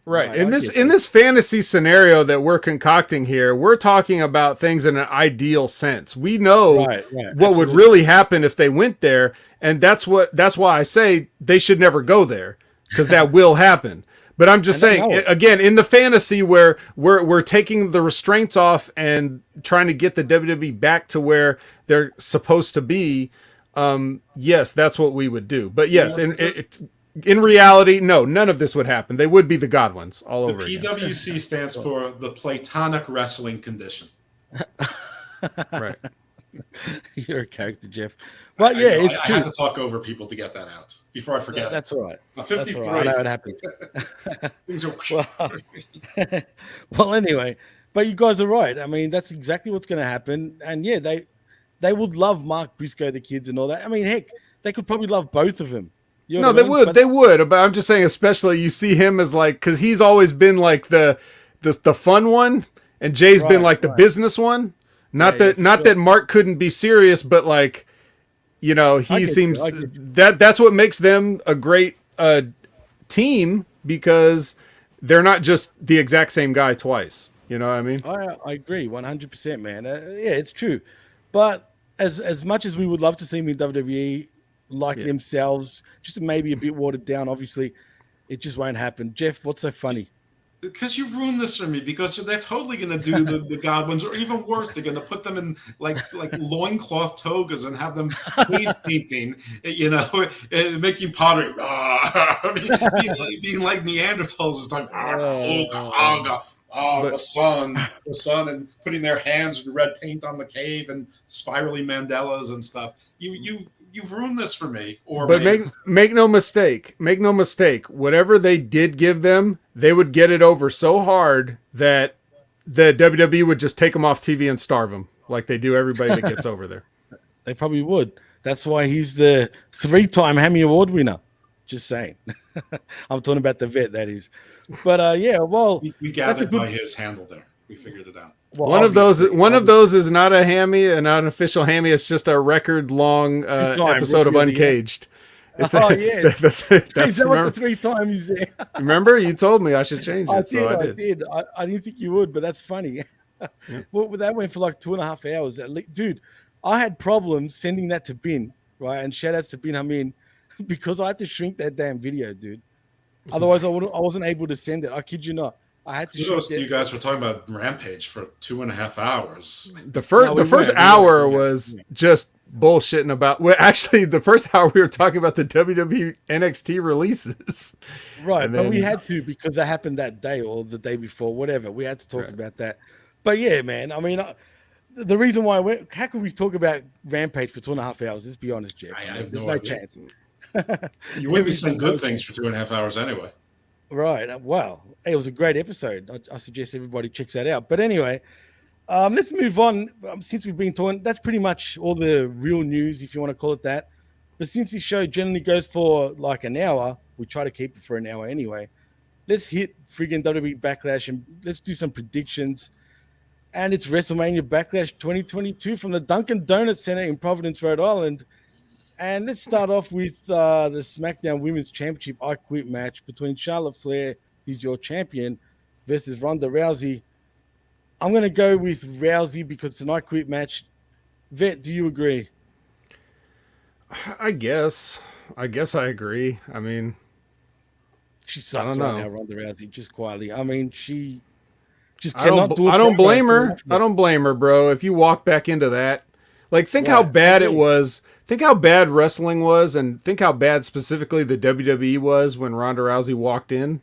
Right. In this fantasy scenario that we're concocting here, we're talking about things in an ideal sense. We know what would really happen if they went there, and that's why I say they should never go there, because that will happen. But I'm just And they saying, know it. again, in the fantasy where we're taking the restraints off and trying to get the WWE back to where they're supposed to be, yes, that's what we would do. But yes, in reality, no, none of this would happen. They would be the Godwins all The over again. PWC stands for the Platonic Wrestling Condition. Right. You're a character, Jeff. But yeah, it's I true. had to talk over people to get that out before I forget. That's all right. I'm That's 53. all right. I know it happens. Things are. Well, well, anyway, but you guys are right. I mean, that's exactly what's going to happen. And yeah, they would love Mark Briscoe, the kids, and all that. I mean, heck, they could probably love both of them. You know No, they what I mean? would. But They would. But I'm just saying, especially you see him as like, because he's always been like the fun one, and Jay's been like the business one. Not that Mark couldn't be serious, but like, you know, he seems that's what makes them a great team, because they're not just the exact same guy twice. You know what I mean? I agree 100%, man. Yeah, it's true. But as much as we would love to see them in WWE, like themselves, just maybe a bit watered down, obviously, it just won't happen. Jeff, what's so funny? Because you've ruined this for me. Because they're totally going to do the Godwins, or even worse, they're going to put them in like loincloth togas and have them painting, you know, making pottery, being like Neanderthals, it's like the sun, and putting their hands in red paint on the cave and spirally Mandelas and stuff. You've ruined this for me. But make no mistake. Whatever they did give them, they would get it over so hard that the WWE would just take them off TV and starve them, like they do everybody that gets over there. They probably would. That's why he's the 3-time Hammy Award winner. Just saying. I'm talking about the vet, that is. But yeah, well, we gathered by his handle there. We figured it out. Well, one of those is not a hammy, and not an official hammy. It's just a record-long episode of Uncaged. It's yeah. That's is that what the 3 times you said? Remember, you told me I should change it, so I did. I didn't think you would, but that's funny. Well, that went for like 2.5 hours. Dude, I had problems sending that to Bin, right? And shout outs to Bin Hamin, because I had to shrink that damn video, dude. Otherwise, I wasn't able to send it. I kid you not. I had to. You guys were talking about Rampage for 2.5 hours. The first hour was just bullshitting about. Well, actually, the first hour we were talking about the WWE NXT releases. Right, but we had to, because that happened that day or the day before, whatever. We had to talk about that. But yeah, man. I mean, the reason why how could we talk about Rampage for 2.5 hours? Let's be honest, Jeff. There's no chance. You wouldn't be saying good things for 2.5 hours anyway. Right. Well, it was a great episode. I suggest everybody checks that out. But anyway, let's move on. Since we've been talking, that's pretty much all the real news, if you want to call it that. But since this show generally goes for like an hour, we try to keep it for an hour anyway. Let's hit friggin' WWE Backlash and let's do some predictions. And it's WrestleMania Backlash 2022 from the Dunkin' Donuts Center in Providence, Rhode Island. And let's start off with the SmackDown Women's Championship I Quit match between Charlotte Flair, who's your champion, versus Ronda Rousey. I'm going to go with Rousey because it's an I Quit match. Vet, do you agree? I guess I agree. I mean, she sucks right now, Ronda Rousey, just quietly. I mean, she just I don't blame her. I don't blame her, bro. If you walk back into that, like, think how bad it was. Think how bad wrestling was, and think how bad specifically the WWE was when Ronda Rousey walked in,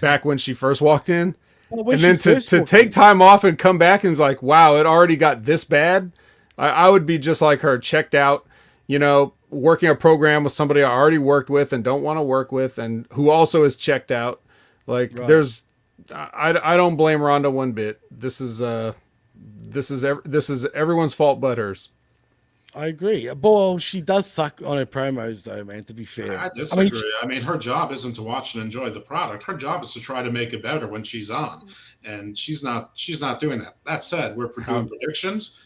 back when she first walked in. Well, and then to take time off and come back and like, wow, it already got this bad. I would be just like her, checked out, you know, working a program with somebody I already worked with and don't want to work with, and who also is checked out. Like, I don't blame Ronda one bit. This is everyone's fault but hers. I agree. Well, she does suck on her promos, though, man, to be fair. I disagree. I mean, her job isn't to watch and enjoy the product. Her job is to try to make it better when she's on. And she's not doing that. That said, we're doing predictions.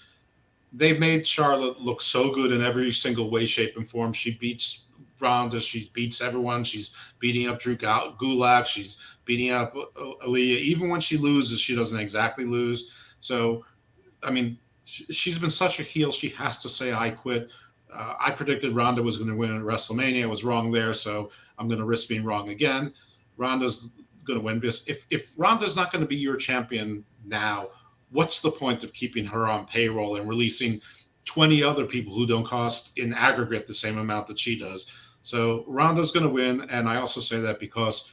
They've made Charlotte look so good in every single way, shape, and form. She beats Ronda. She beats everyone. She's beating up Drew Gulak. She's beating up Aaliyah. Even when she loses, she doesn't exactly lose. So, I mean, she's been such a heel. She has to say, I quit. I predicted Ronda was going to win at WrestleMania. I was wrong there, so I'm going to risk being wrong again. Ronda's going to win, because if Ronda's not going to be your champion now, what's the point of keeping her on payroll and releasing 20 other people who don't cost in aggregate the same amount that she does? So Ronda's going to win, and I also say that because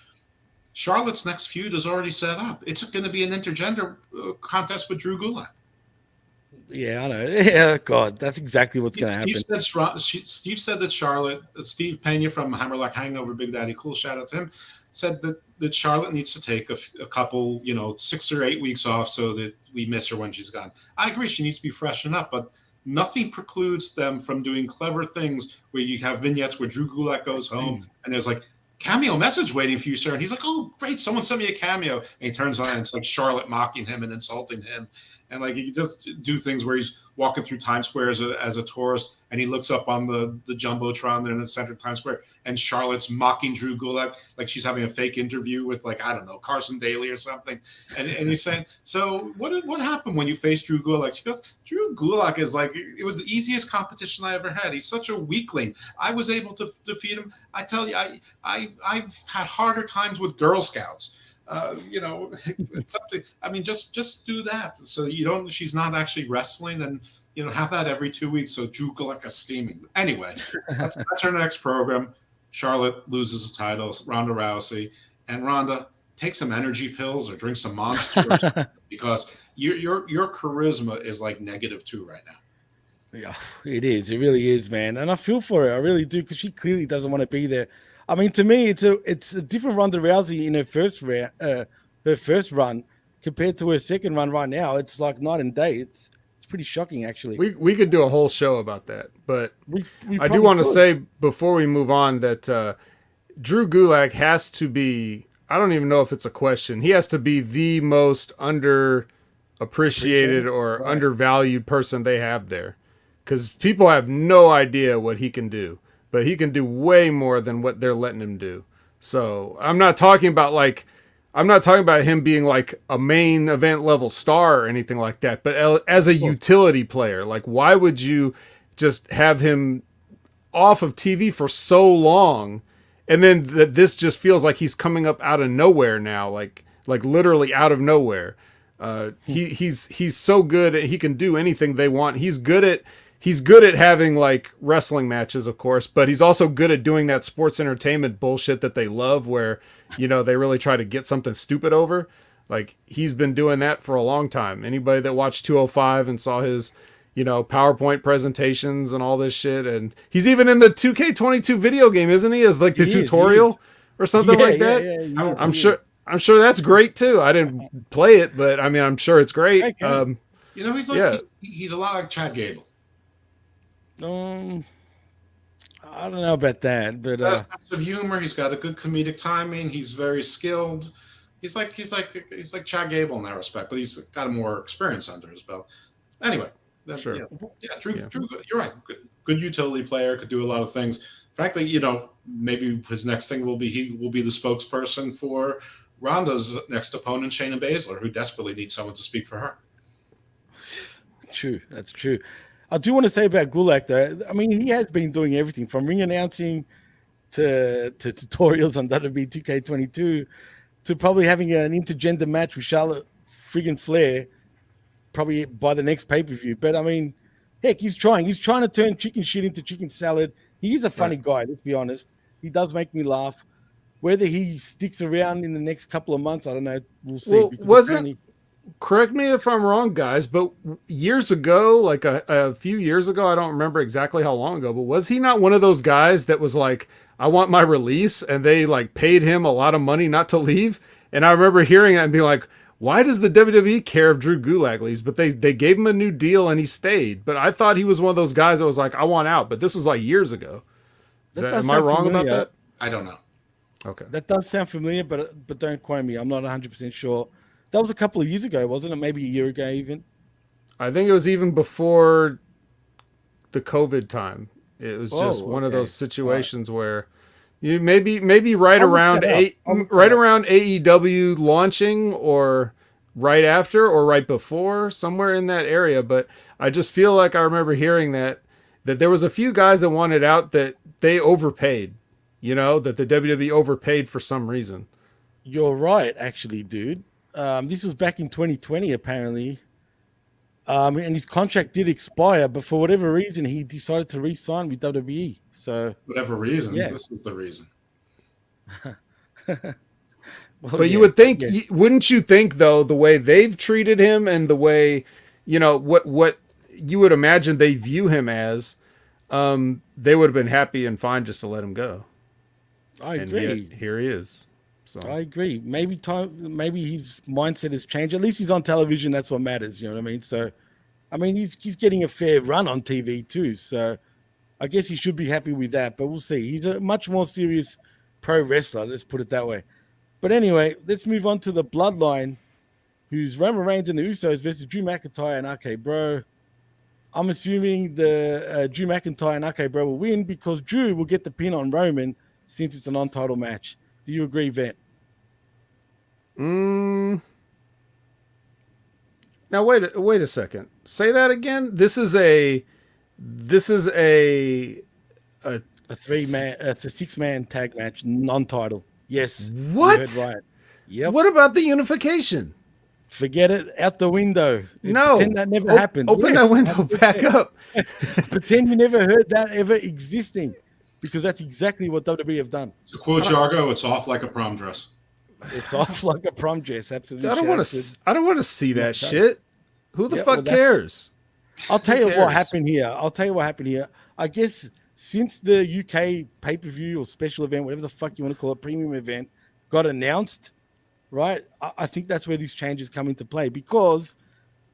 Charlotte's next feud is already set up. It's going to be an intergender contest with Drew Gulak. Yeah, I know. Yeah, God, that's exactly what's going to happen. Steve said that Steve Pena from Hammerlock Hangover, Big Daddy Cool, shout out to him, said that Charlotte needs to take a couple, 6 or 8 weeks off so that we miss her when she's gone. I agree, she needs to be freshened up, but nothing precludes them from doing clever things where you have vignettes where Drew Gulak goes home and there's like, cameo message waiting for you, sir. And he's like, oh, great, someone sent me a cameo. And he turns on and it's like Charlotte mocking him and insulting him. And like he just do things where he's walking through Times Square as a tourist, and he looks up on the Jumbotron there in the center of Times Square, and Charlotte's mocking Drew Gulak like she's having a fake interview with, like, I don't know, Carson Daly or something. And he's saying, so what happened when you faced Drew Gulak? She goes, Drew Gulak is like, it was the easiest competition I ever had. He's such a weakling. I was able to defeat him. I tell you, I've had harder times with Girl Scouts. It's something. I mean, just do that so you don't. She's not actually wrestling, and have that every 2 weeks. So Drew Gulak is steaming. Anyway, that's our next program. Charlotte loses the title. Ronda Rousey, and Ronda, take some energy pills or drink some Monsters because your charisma is like -2 right now. Yeah, it is. It really is, man. And I feel for her. I really do, because she clearly doesn't want to be there. I mean, to me, it's a different Ronda Rousey in her first run compared to her second run right now. It's like night and day. It's pretty shocking, actually. We could do a whole show about that, but we I do want to say before we move on that Drew Gulak has to be. I don't even know if it's a question. He has to be the most underappreciated or undervalued person they have there, because people have no idea what he can do. But he can do way more than what they're letting him do. So I'm not talking about him being like a main event level star or anything like that. But as a utility player, like, why would you just have him off of TV for so long, and then this just feels like he's coming up out of nowhere now, like literally out of nowhere. He's so good. He can do anything they want. He's good at having like wrestling matches, of course, but he's also good at doing that sports entertainment bullshit that they love, where, they really try to get something stupid over. Like, he's been doing that for a long time. Anybody that watched 205 and saw his, PowerPoint presentations and all this shit. And he's even in the 2K22 video game, isn't he? As like the tutorial or something like that. Yeah, I'm sure that's great too. I didn't play it, but I mean, I'm sure it's great. He's like, he's a lot like Chad Gable. I don't know about that, but he has a sense of humor. He's got a good comedic timing. He's very skilled. He's like Chad Gable in that respect, but he's got more experience under his belt. Anyway, sure. Drew, you're right. Good utility player, could do a lot of things. Frankly, maybe his next thing will be he will be the spokesperson for Ronda's next opponent, Shayna Baszler, who desperately needs someone to speak for her. True, that's true. I do want to say about Gulak, though. I mean, he has been doing everything from ring announcing to tutorials on WWE 2K22 to probably having an intergender match with Charlotte friggin' Flair probably by the next pay-per-view. But, I mean, heck, he's trying. He's trying to turn chicken shit into chicken salad. He is a funny guy, let's be honest. He does make me laugh. Whether he sticks around in the next couple of months, I don't know. We'll see. Well, correct me if I'm wrong, guys, but years ago, like a few years ago, I don't remember exactly how long ago, but was he not one of those guys that was like, I want my release, and they like paid him a lot of money not to leave? And I remember hearing it and being like, why does the WWE care if Drew Gulak leaves? But they gave him a new deal and he stayed. But I thought he was one of those guys that was like, I want out. But this was like years ago. Am I wrong about that? I don't know. Okay. That does sound familiar, but don't quote me. I'm not 100% sure. That was a couple of years ago, wasn't it? Maybe a year ago even. I think it was even before the COVID time. It was just one of those situations where you maybe right around AEW launching, or right after, or right before, somewhere in that area. But I just feel like I remember hearing that there was a few guys that wanted out, that they overpaid, that the WWE overpaid for some reason. You're right, actually, dude. This was back in 2020, apparently. And his contract did expire, but for whatever reason, he decided to re-sign with WWE. So, Whatever reason, yeah. this is the reason. Well, But you yeah, would think, yeah. wouldn't you think though, the way they've treated him and the way, what you would imagine they view him as, they would have been happy and fine just to let him go. I And yet agree. here he is. So I agree. Maybe his mindset has changed. At least he's on television. That's what matters. You know what I mean? So, I mean, he's getting a fair run on TV too. So, I guess he should be happy with that. But we'll see. He's a much more serious pro wrestler. Let's put it that way. But anyway, let's move on to the Bloodline, who's Roman Reigns and the Usos versus Drew McIntyre and RK Bro. I'm assuming the Drew McIntyre and RK Bro will win because Drew will get the pin on Roman since it's a non-title match. Do you agree, Vet? Now wait a second. Say that again. This is a It's a six-man tag match, non-title. Yes. What? You heard right. Yep. What about the unification? Forget it. Out the window. No. Pretend that never happened. Open Yes, that window back up. Pretend you never heard that ever existing, because that's exactly what WWE have done. To quote Jargo, it's off like a prom dress. It's off like a prom dress. Absolutely. I don't want to see that shit. Who the Yeah, fuck well, that's- cares? I'll tell you cares? what happened here. I guess since the UK pay-per-view or special event, whatever the fuck you want to call it, premium event, got announced, right? I think that's where these changes come into play because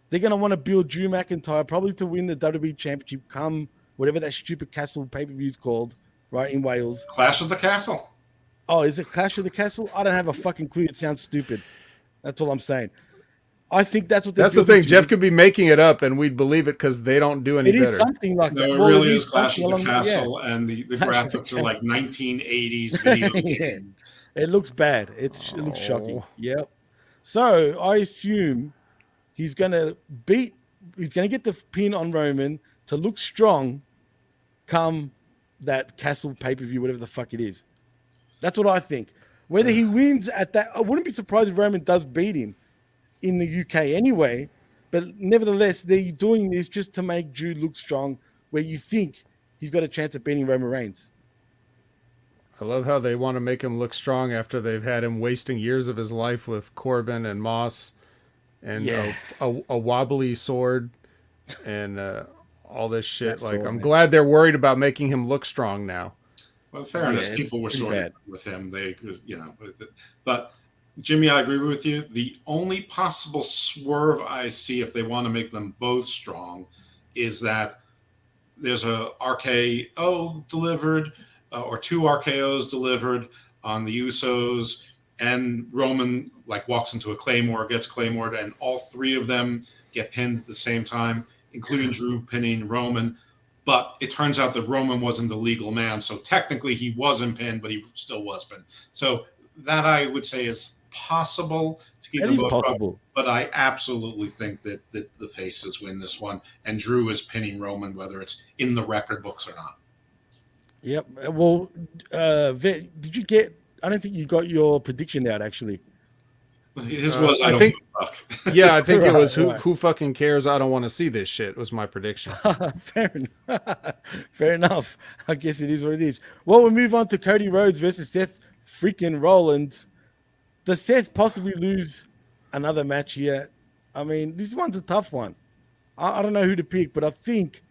they're going to want to build Drew McIntyre probably to win the WWE Championship come whatever that stupid Castle pay-per-view is called, right, in Wales. Clash of the Castle. Oh, is it Clash of the Castle? I don't have a fucking clue. It sounds stupid. That's all I'm saying. I think that's what. That's the thing. Jeff could be making it up, and we'd believe it because they don't do any It is better. something like that. No, it Well, really it is Clash of the something along- Castle, and the graphics are like 1980s video Yeah. game. It looks bad. It looks shocking. Yep. So I assume he's gonna get the pin on Roman to look strong come that Castle pay-per-view, whatever the fuck it is. That's what I think. Whether he wins at that, I wouldn't be surprised if Roman does beat him in the UK anyway. But nevertheless, they're doing this just to make Drew look strong, where you think he's got a chance of beating Roman Reigns. I love how they want to make him look strong after they've had him wasting years of his life with Corbin and Moss and a wobbly sword and all this shit. I'm glad they're worried about making him look strong now. Well, in fairness, Yeah, people were pretty sort of bad with him. But Jimmy, I agree with you. The only possible swerve I see if they want to make them both strong is that there's a RKO delivered or two RKOs delivered on the Usos, and Roman walks into a Claymore, gets Claymored, and all three of them get pinned at the same time, including Drew pinning Roman. But it turns out that Roman wasn't the legal man, so technically he wasn't pinned, but he still was pinned. So that I would say is possible to keep them both possible. But I absolutely think that the faces win this one, and Drew is pinning Roman, whether it's in the record books or not. Yep. Well, did you get? I don't think you got your prediction out actually. His was I don't think. give a fuck. Yeah, I think it was right. who fucking cares? I don't want to see this shit. Was my prediction. Fair enough. Fair enough. I guess it is what it is. Well, we'll move on to Cody Rhodes versus Seth freaking Rollins. Does Seth possibly lose another match here? I mean, this one's a tough one. I don't know who to pick, but I think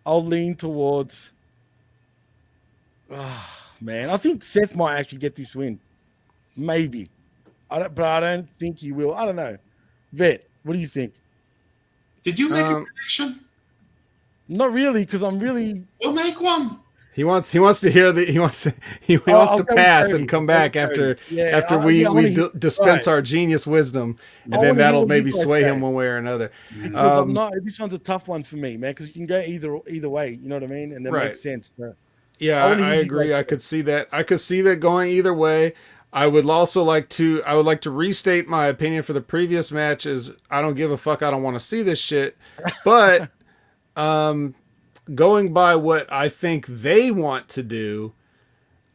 I'll lean towards. Oh, man, I think Seth might actually get this win. Maybe. But I don't think he will. I don't know. Vet, what do you think? Did you make a prediction? Not really, because I'm really. We'll make one. He wants to hear he wants to pass and come back after we dispense our genius wisdom, and then that'll maybe sway him one way or another. Because this one's a tough one for me, man, because you can go either way. You know what I mean? And that makes sense. Yeah, I agree. I could see that. I could see that going either way. I would also like to restate my opinion for the previous match is I don't give a fuck. I don't want to see this shit. But going by what I think they want to do,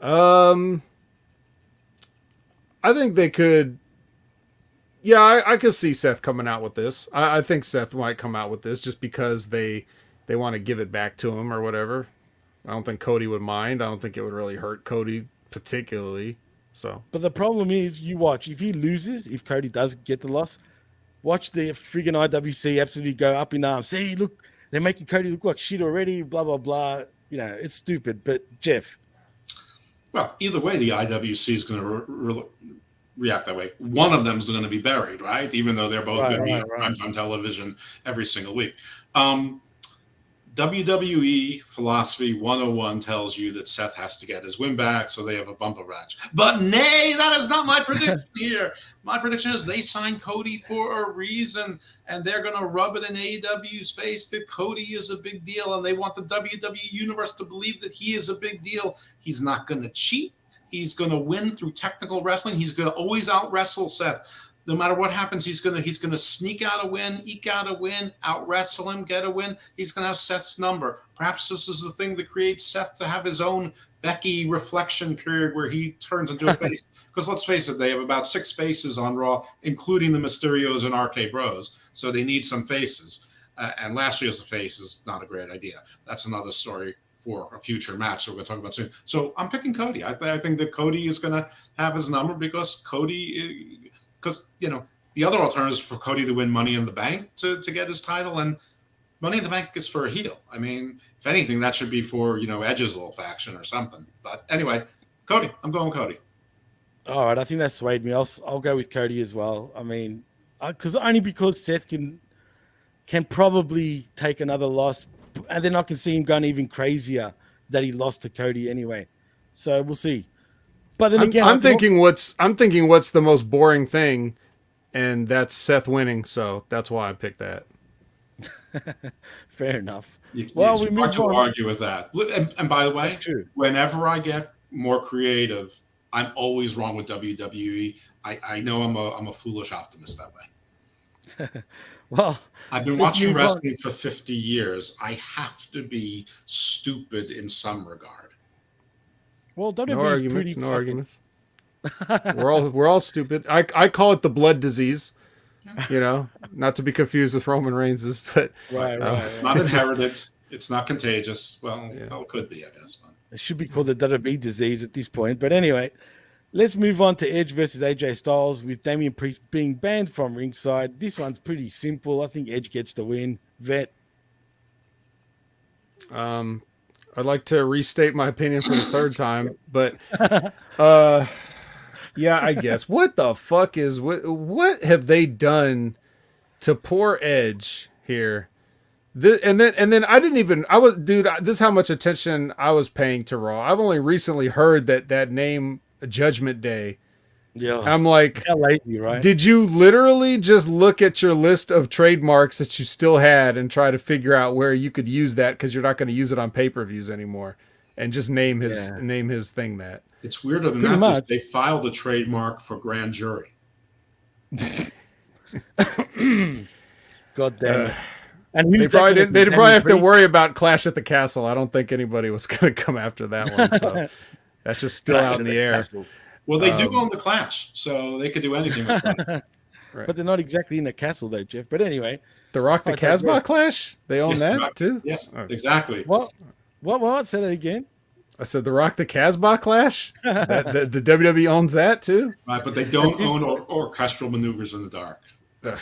I I think they could. Yeah, I could see Seth coming out with this. I think Seth might come out with this just because they want to give it back to him or whatever. I don't think Cody would mind. I don't think it would really hurt Cody particularly. So, But the problem is, you watch, if he loses, if Cody does get the loss, watch the friggin' IWC absolutely go up in arms. See, look, they're making Cody look like shit already, blah, blah, blah. You know, it's stupid. But, Jeff. Well, either way, the IWC is going to react that way. One of them is going to be buried, right? Even though they're both going to be on primetime television every single week. WWE Philosophy 101 tells you that Seth has to get his win back, so they have a bumper match. But nay, that is not my prediction here. My prediction is they signed Cody for a reason, and they're going to rub it in AEW's face that Cody is a big deal, and they want the WWE Universe to believe that he is a big deal. He's not going to cheat. He's going to win through technical wrestling. He's going to always out-wrestle Seth. No matter what happens, he's gonna sneak out a win, eke out a win, out wrestle him, get a win. He's gonna have Seth's number. Perhaps this is the thing that creates Seth to have his own Becky reflection period where he turns into a face. Because let's face it, they have about 6 faces on Raw, including the Mysterios and RK Bros. So they need some faces. And Lashley as a face is not a great idea. That's another story for a future match that we're going to talk about soon. So I'm picking Cody. I think that Cody is going to have his number because the other alternative is for Cody to win Money in the Bank to get his title, and Money in the Bank is for a heel. I mean, if anything, that should be for Edge's little faction or something. But anyway, Cody, I'm going Cody. All right, I think that swayed me. I'll go with Cody as well. I mean, because Seth can probably take another loss, and then I can see him going even crazier that he lost to Cody anyway. So we'll see. But then again, I'm thinking what's the most boring thing, and that's Seth winning. So that's why I picked that. Fair enough. It's hard to argue with that. And by the way, whenever I get more creative, I'm always wrong with WWE. I know I'm a foolish optimist that way. Well, I've been watching wrestling for 50 years. I have to be stupid in some regard. Well, no arguments. We're all stupid. I call it the blood disease. Not to be confused with Roman Reigns's, but right. Not inherited. It's not contagious. Well, it could be, I guess. But it should be called the WWE disease at this point. But anyway, let's move on to Edge versus AJ Styles with Damian Priest being banned from ringside. This one's pretty simple. I think Edge gets the win. Vet. I'd like to restate my opinion for the third time, but yeah, I guess. What the fuck is what have they done to poor Edge here? And then this is how much attention I was paying to Raw. I've only recently heard that name Judgment Day. Yeah. I'm like, how lazy, right? Did you literally just look at your list of trademarks that you still had and try to figure out where you could use that because you're not going to use it on pay-per-views anymore, and just name his thing that? It's weirder than that because they filed a trademark for grand jury. God damn it. And they probably have to worry about Clash at the Castle. I don't think anybody was going to come after that one. So that's just still out in the air. Castle. Well, they do own the Clash, so they could do anything with that. Right. But they're not exactly in a castle, though, Jeff. But anyway. The Rock the Casbah Clash? They own that, too? Yes, exactly. What? Say that again. I said the Rock the Casbah Clash? the WWE owns that, too? Right, but they don't own orchestral maneuvers in the dark. Well,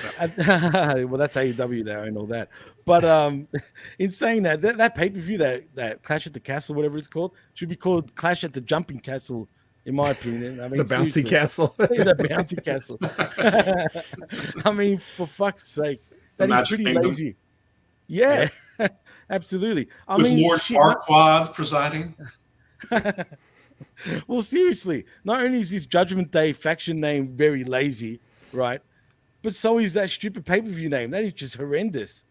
that's AEW there and all that. But in saying that pay-per-view, that Clash at the Castle, whatever it's called, should be called Clash at the Jumping Castle, in my opinion. I mean, the bouncy castle. The bouncy castle. I mean, for fuck's sake, that is pretty lazy. Yeah. Absolutely. With Lord Farquaad presiding. Well, seriously, not only is this Judgment Day faction name very lazy, right? But so is that stupid pay-per-view name. That is just horrendous.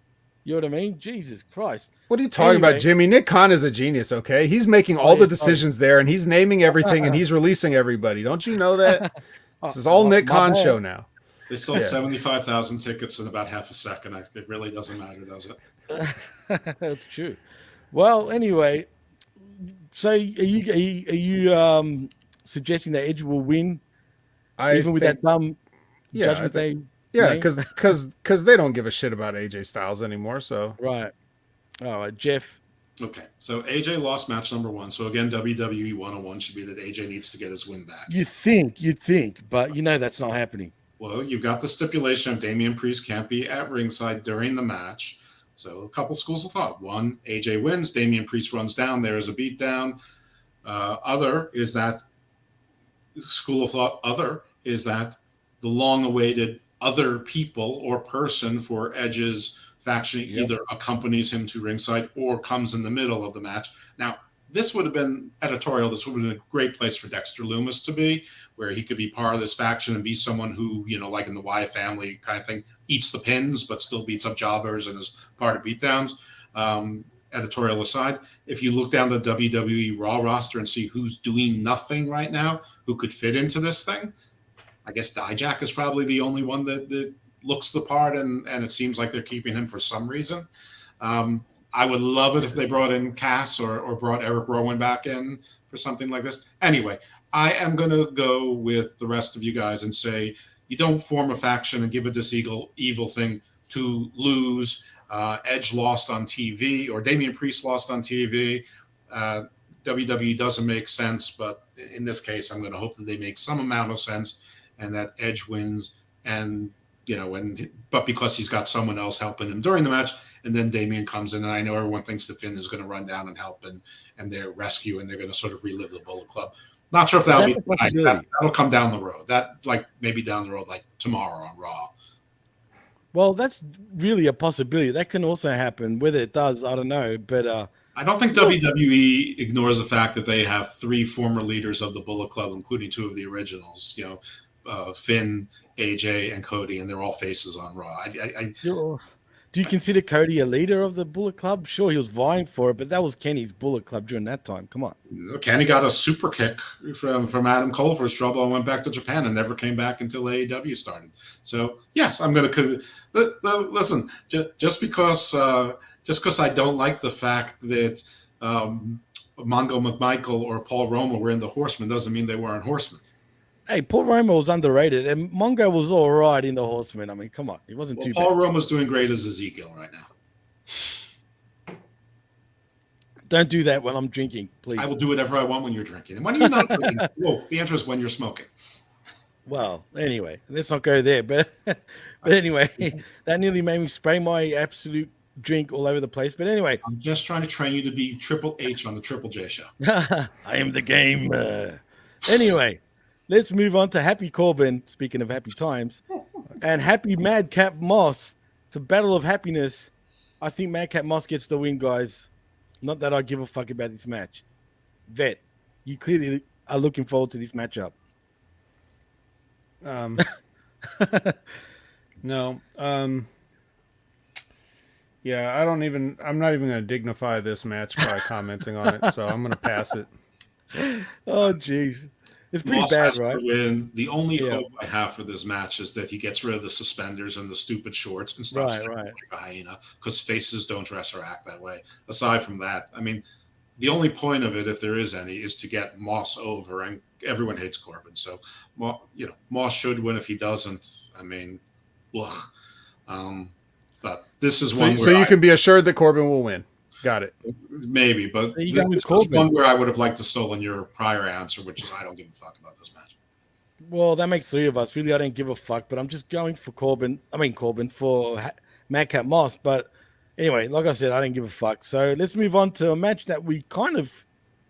You know what I mean? Jesus Christ. What are you talking about, Jimmy? Nick Khan is a genius, okay? He's making all the decisions there, and he's naming everything, and he's releasing everybody. Don't you know that? This is all Nick Khan show now. They sold 75,000 tickets in about half a second. It really doesn't matter, does it? That's true. Well, anyway, so are you suggesting that Edge will win Even with that dumb yeah, Judgment Day yeah, name. because they don't give a shit about AJ Styles anymore. So Right. All right, Jeff. Okay, so AJ lost match number 1. So again, WWE 101 should be that AJ needs to get his win back. You think, but that's not happening. Well, you've got the stipulation of Damian Priest can't be at ringside during the match. So a couple schools of thought. One, AJ wins, Damian Priest runs down, there is a beatdown. Other is that school of thought. Other is that the long-awaited other people or person for Edge's faction either accompanies him to ringside or comes in the middle of the match. Now, this would have been editorial. This would have been a great place for Dexter Lumis to be, where he could be part of this faction and be someone who, like in the Wyatt family kind of thing, eats the pins but still beats up jobbers and is part of beatdowns. Editorial aside, if you look down the WWE Raw roster and see who's doing nothing right now, who could fit into this thing, I guess Dijak is probably the only one that looks the part, and it seems like they're keeping him for some reason. I would love it if they brought in Cass or brought Eric Rowan back in for something like this. Anyway, I am going to go with the rest of you guys and say you don't form a faction and give it this evil thing to lose. Edge lost on TV, or Damian Priest lost on TV. WWE doesn't make sense, but in this case, I'm going to hope that they make some amount of sense and that Edge wins. And but because he's got someone else helping him during the match, and then Damian comes in, and I know everyone thinks that Finn is going to run down and help and they're rescue, and they're going to sort of relive the Bullet Club. Not sure if that'll be tonight. That'll come down the road. Maybe down the road, like tomorrow on Raw. Well, that's really a possibility. That can also happen. Whether it does, I don't know. But I don't think WWE ignores the fact that they have 3 former leaders of the Bullet Club, including 2 of the originals. Finn, AJ, and Cody, and they're all faces on Raw. Do you consider Cody a leader of the Bullet Club? Sure, he was vying for it, but that was Kenny's Bullet Club during that time. Come on. Kenny got a super kick from Adam Cole for his trouble and went back to Japan and never came back until AEW started. So, yes, I'm going to listen. Just because I don't like the fact that Mongo McMichael or Paul Roma were in the Horsemen doesn't mean they weren't Horsemen. Hey, Paul Roma was underrated, and Mongo was all right in the Horsemen. I mean, come on, he wasn't too bad. Paul Roma's doing great as Ezekiel right now. Don't do that when I'm drinking, please. I will do whatever I want when you're drinking. And when you're not drinking, the answer is when you're smoking. Well, anyway, let's not go there. But anyway, that nearly made me spray my absolute drink all over the place. But anyway, I'm just trying to train you to be Triple H on the Triple J show. I am the game. Anyway. Let's move on to Happy Corbin, speaking of happy times, and Happy Madcap Moss. It's a battle of happiness. I think Madcap Moss gets the win, guys. Not that I give a fuck about this match. Vet, you clearly are looking forward to this matchup. No. Yeah, I'm not even going to dignify this match by commenting on it, so I'm going to pass it. Oh, jeez. It's pretty Moss bad, has right? To win. The only hope I have for this match is that he gets rid of the suspenders and the stupid shorts and stops acting like a hyena, because faces don't dress or act that way. Aside from that, I mean, the only point of it, if there is any, is to get Moss over, and everyone hates Corbin. So, Moss should win. If he doesn't, I mean, but this is one where you can be assured that Corbin will win. Got it. Maybe, but this is one where I would have liked to stolen your prior answer, which is I don't give a fuck about this match. Well, that makes 3 of us. Really, I don't give a fuck, but I'm just going for Corbin for Madcap Moss. But anyway, like I said, I didn't give a fuck. So let's move on to a match that we kind of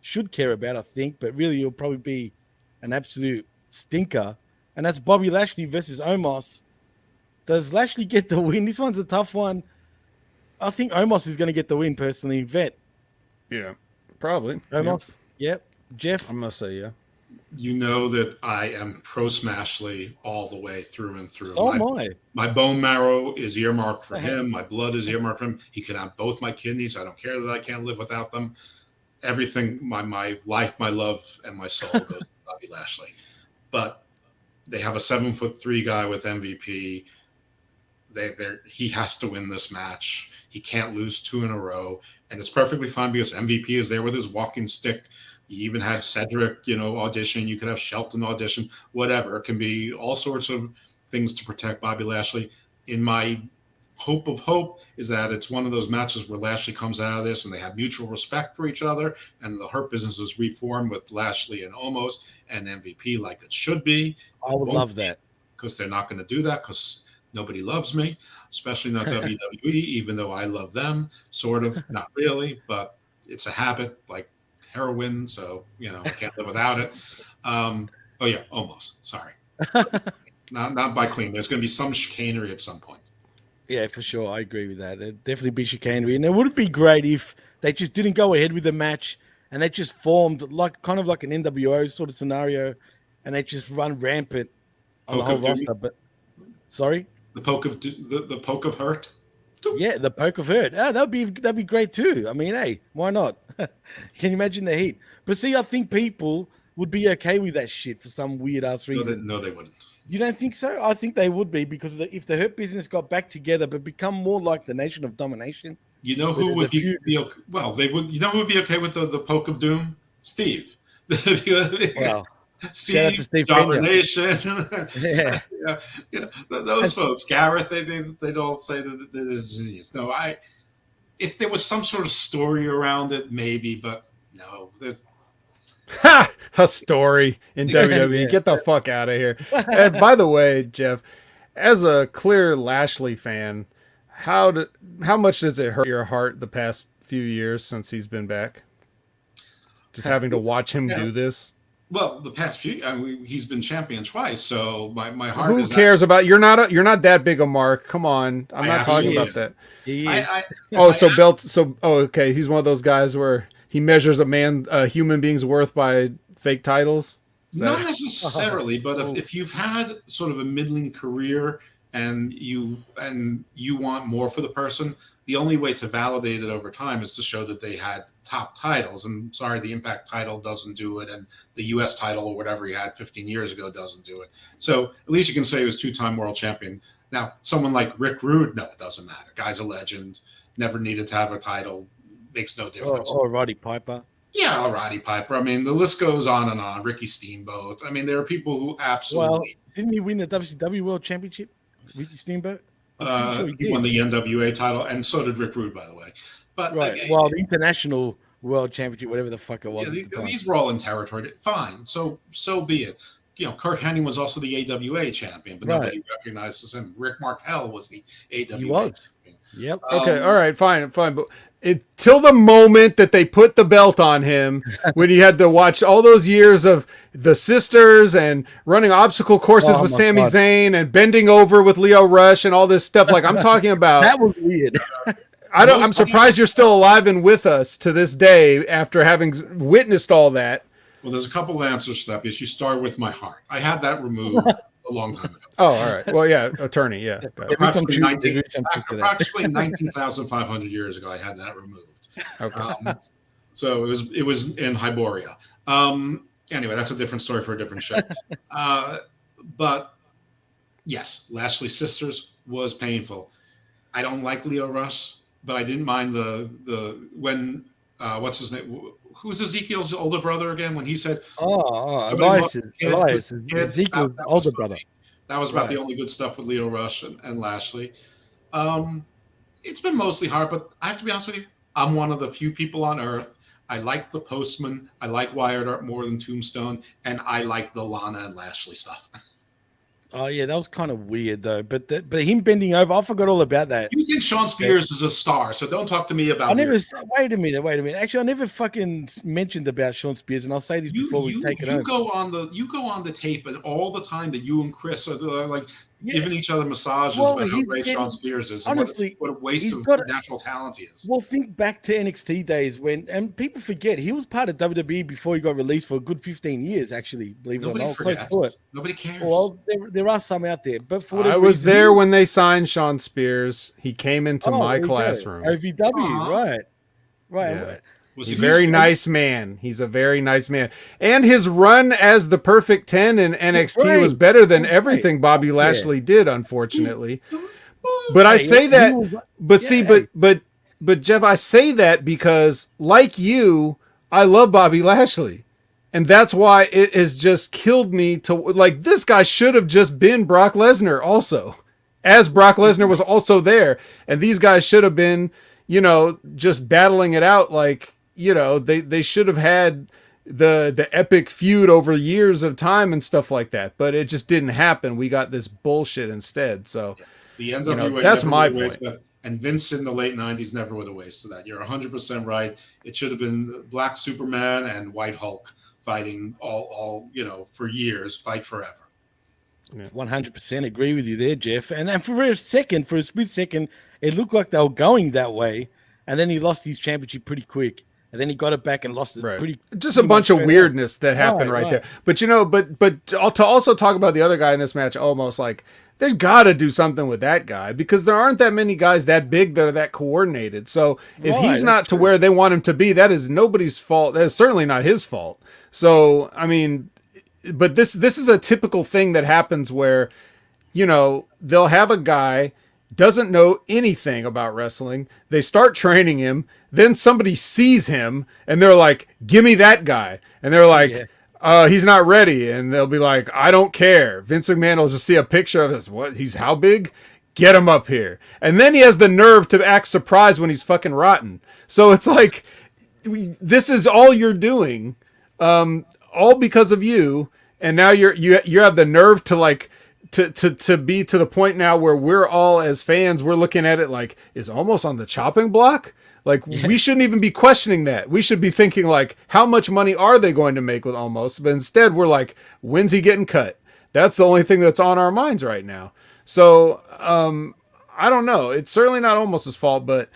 should care about, I think, but really it'll probably be an absolute stinker. And that's Bobby Lashley versus Omos. Does Lashley get the win? This one's a tough one. I think Omos is going to get the win, personally. Vet. Yeah, probably. Omos? Yep. Jeff? I'm going to say yeah. You know that I am pro Smashley all the way through and through. So am I. My bone marrow is earmarked for him. My blood is earmarked for him. He can have both my kidneys. I don't care that I can't live without them. Everything, my life, my love, and my soul goes to Bobby Lashley. But they have a 7'3" guy with MVP. He has to win this match. He can't lose 2 in a row, and it's perfectly fine because MVP is there with his walking stick, You even had Cedric, audition. You could have Shelton audition, whatever. It can be all sorts of things to protect Bobby Lashley. In my hope of hope is that it's one of those matches where Lashley comes out of this and they have mutual respect for each other, and the Hurt Business is reformed with Lashley and Omos and MVP like it should be. I would love that. Because they're not going to do that because nobody loves me, especially not WWE, even though I love them, sort of, not really, but it's a habit like heroin, so, I can't live without it. Almost, sorry. not by clean. There's going to be some chicanery at some point. Yeah, for sure. I agree with that. It'd definitely be chicanery. And it would be great if they just didn't go ahead with the match and they just formed kind of like an NWO sort of scenario, and they just run rampant on the whole roster. But sorry? The poke of the poke of hurt? Yeah, the poke of hurt. That'd be great too. I mean, hey, why not? Can you imagine the heat? But see, I think people would be okay with that shit for some weird ass reason. No, they wouldn't. You don't think so? I think they would be, because if the Hurt Business got back together but become more like the Nation of Domination. You know who would be okay? Well, they would. You know who would be okay with the poke of doom? Steve. Wow. Steve, Domination. Yeah. Those folks. Gareth, they'd all say that it is genius. No, if there was some sort of story around it, maybe, but no, there's a story in WWE. Yeah. Get the fuck out of here. And by the way, Jeff, as a clear Lashley fan, how much does it hurt your heart the past few years since he's been back? Just having to watch him do this. Well, the past few, he's been champion twice, so my heart. Who cares about you're not that big a mark. Come on, I'm not talking about that. Okay, he's one of those guys where he measures a human being's worth by fake titles. Not necessarily, but if you've had sort of a middling career and you want more for the person, the only way to validate it over time is to show that they had top titles. And sorry, the Impact title doesn't do it, and the US title or whatever he had 15 years ago doesn't do it. So at least you can say he was two-time world champion. Now, someone like Rick Rude, no, it doesn't matter. Guy's a legend, never needed to have a title, makes no difference. Or Roddy Piper. Yeah, Roddy Piper. I mean, the list goes on and on. Ricky Steamboat. I mean, there are people who absolutely... Well, didn't he win the WCW World Championship? Ricky Steamboat? He won the NWA title, and so did Rick Rude, by the way. But right. Well, the International World Championship, whatever the fuck it was. Yeah, these were all in territory. Fine. So be it. Kurt Hennig was also the AWA champion, but nobody recognizes him. Rick Martel was the AWA champion. Yep. Okay. All right. Fine. But till the moment that they put the belt on him, when he had to watch all those years of the sisters and running obstacle courses with Sami Zayn and bending over with Leo Rush and all this stuff, like I'm talking about. That was weird. I'm surprised you're still alive and with us to this day after having witnessed all that. Well, there's a couple of answers to that, because you start with my heart. I had that removed a long time ago. Oh, all right. Well, yeah, attorney, yeah. Approximately 19,500 years ago, I had that removed. Okay. So it was in Hyboria. Anyway, that's a different story for a different show. But yes, Lashley's sisters was painful. I don't like Leo Rush, but I didn't mind when what's his name? Who's Ezekiel's older brother again? When he said, Elias, Ezekiel's older brother. That was about the only good stuff with Leo Rush and Lashley. It's been mostly hard, but I have to be honest with you. I'm one of the few people on earth. I like the Postman. I like Wyatt Earp more than Tombstone, and I like the Lana and Lashley stuff. Oh yeah, that was kind of weird though. But him bending over, I forgot all about that. You think Sean Spears is a star, so don't talk to me about. Wait a minute. Actually, I never fucking mentioned about Sean Spears, and I'll say this before we take it over. You go on the tape, and all the time that you and Chris are like giving each other massages about how great Sean Spears is. Honestly, what a waste of natural talent he is. Well, think back to NXT days and people forget he was part of WWE before he got released for a good 15 years. Actually, believe it or not, close to it. Nobody cares. Well, there are some out there, but for I was there when they signed Sean Spears. He came into my classroom. OVW, right. Yeah. He's a very nice man. He's a very nice man. And his run as the Perfect 10 in NXT was better than everything Bobby Lashley did, unfortunately. But I say that, but Jeff, I say that because, like you, I love Bobby Lashley. And that's why it has just killed me to, like, this guy should have just been Brock Lesnar also, as Brock Lesnar was also there. And these guys should have been, you know, just battling it out. Like, you know, they should have had the epic feud over years of time and stuff like that. But it just didn't happen. We got this bullshit instead. So The NWA, you know, that's my point. And Vince in the late 90s never would have wasted that. You're 100% right. It should have been Black Superman and White Hulk fighting all you know, for years, fight forever. 100% agree with you there, Jeff. And for a split second, it looked like they were going that way. And then he lost his championship pretty quick. And then he got it back and lost it pretty. Just a bunch of weirdness that happened right there. But you know, but to also talk about the other guy in this match, almost like there's got to do something with that guy, because there aren't that many guys that big that are that coordinated. So if he's not to where they want him to be, that is nobody's fault. That is certainly not his fault. So I mean, but this is a typical thing that happens where, you know, they'll have a guy doesn't know anything about wrestling. They start training him. Then somebody sees him and they're like, give me that guy. And they're like, he's not ready. And they'll be like, I don't care. Vince McMahon will just see a picture of this. What? He's how big? Get him up here. And then he has the nerve to act surprised when he's fucking rotten. So it's like, this is all you're doing, all because of you. And now you have the nerve to like, to be to the point now where we're all as fans, we're looking at it like, is almost on the chopping block. Like we shouldn't even be questioning that. We should be thinking like, how much money are they going to make with Almost? But instead we're like, when's he getting cut? That's the only thing that's on our minds right now. So, I don't know. It's certainly not Almost's fault, but,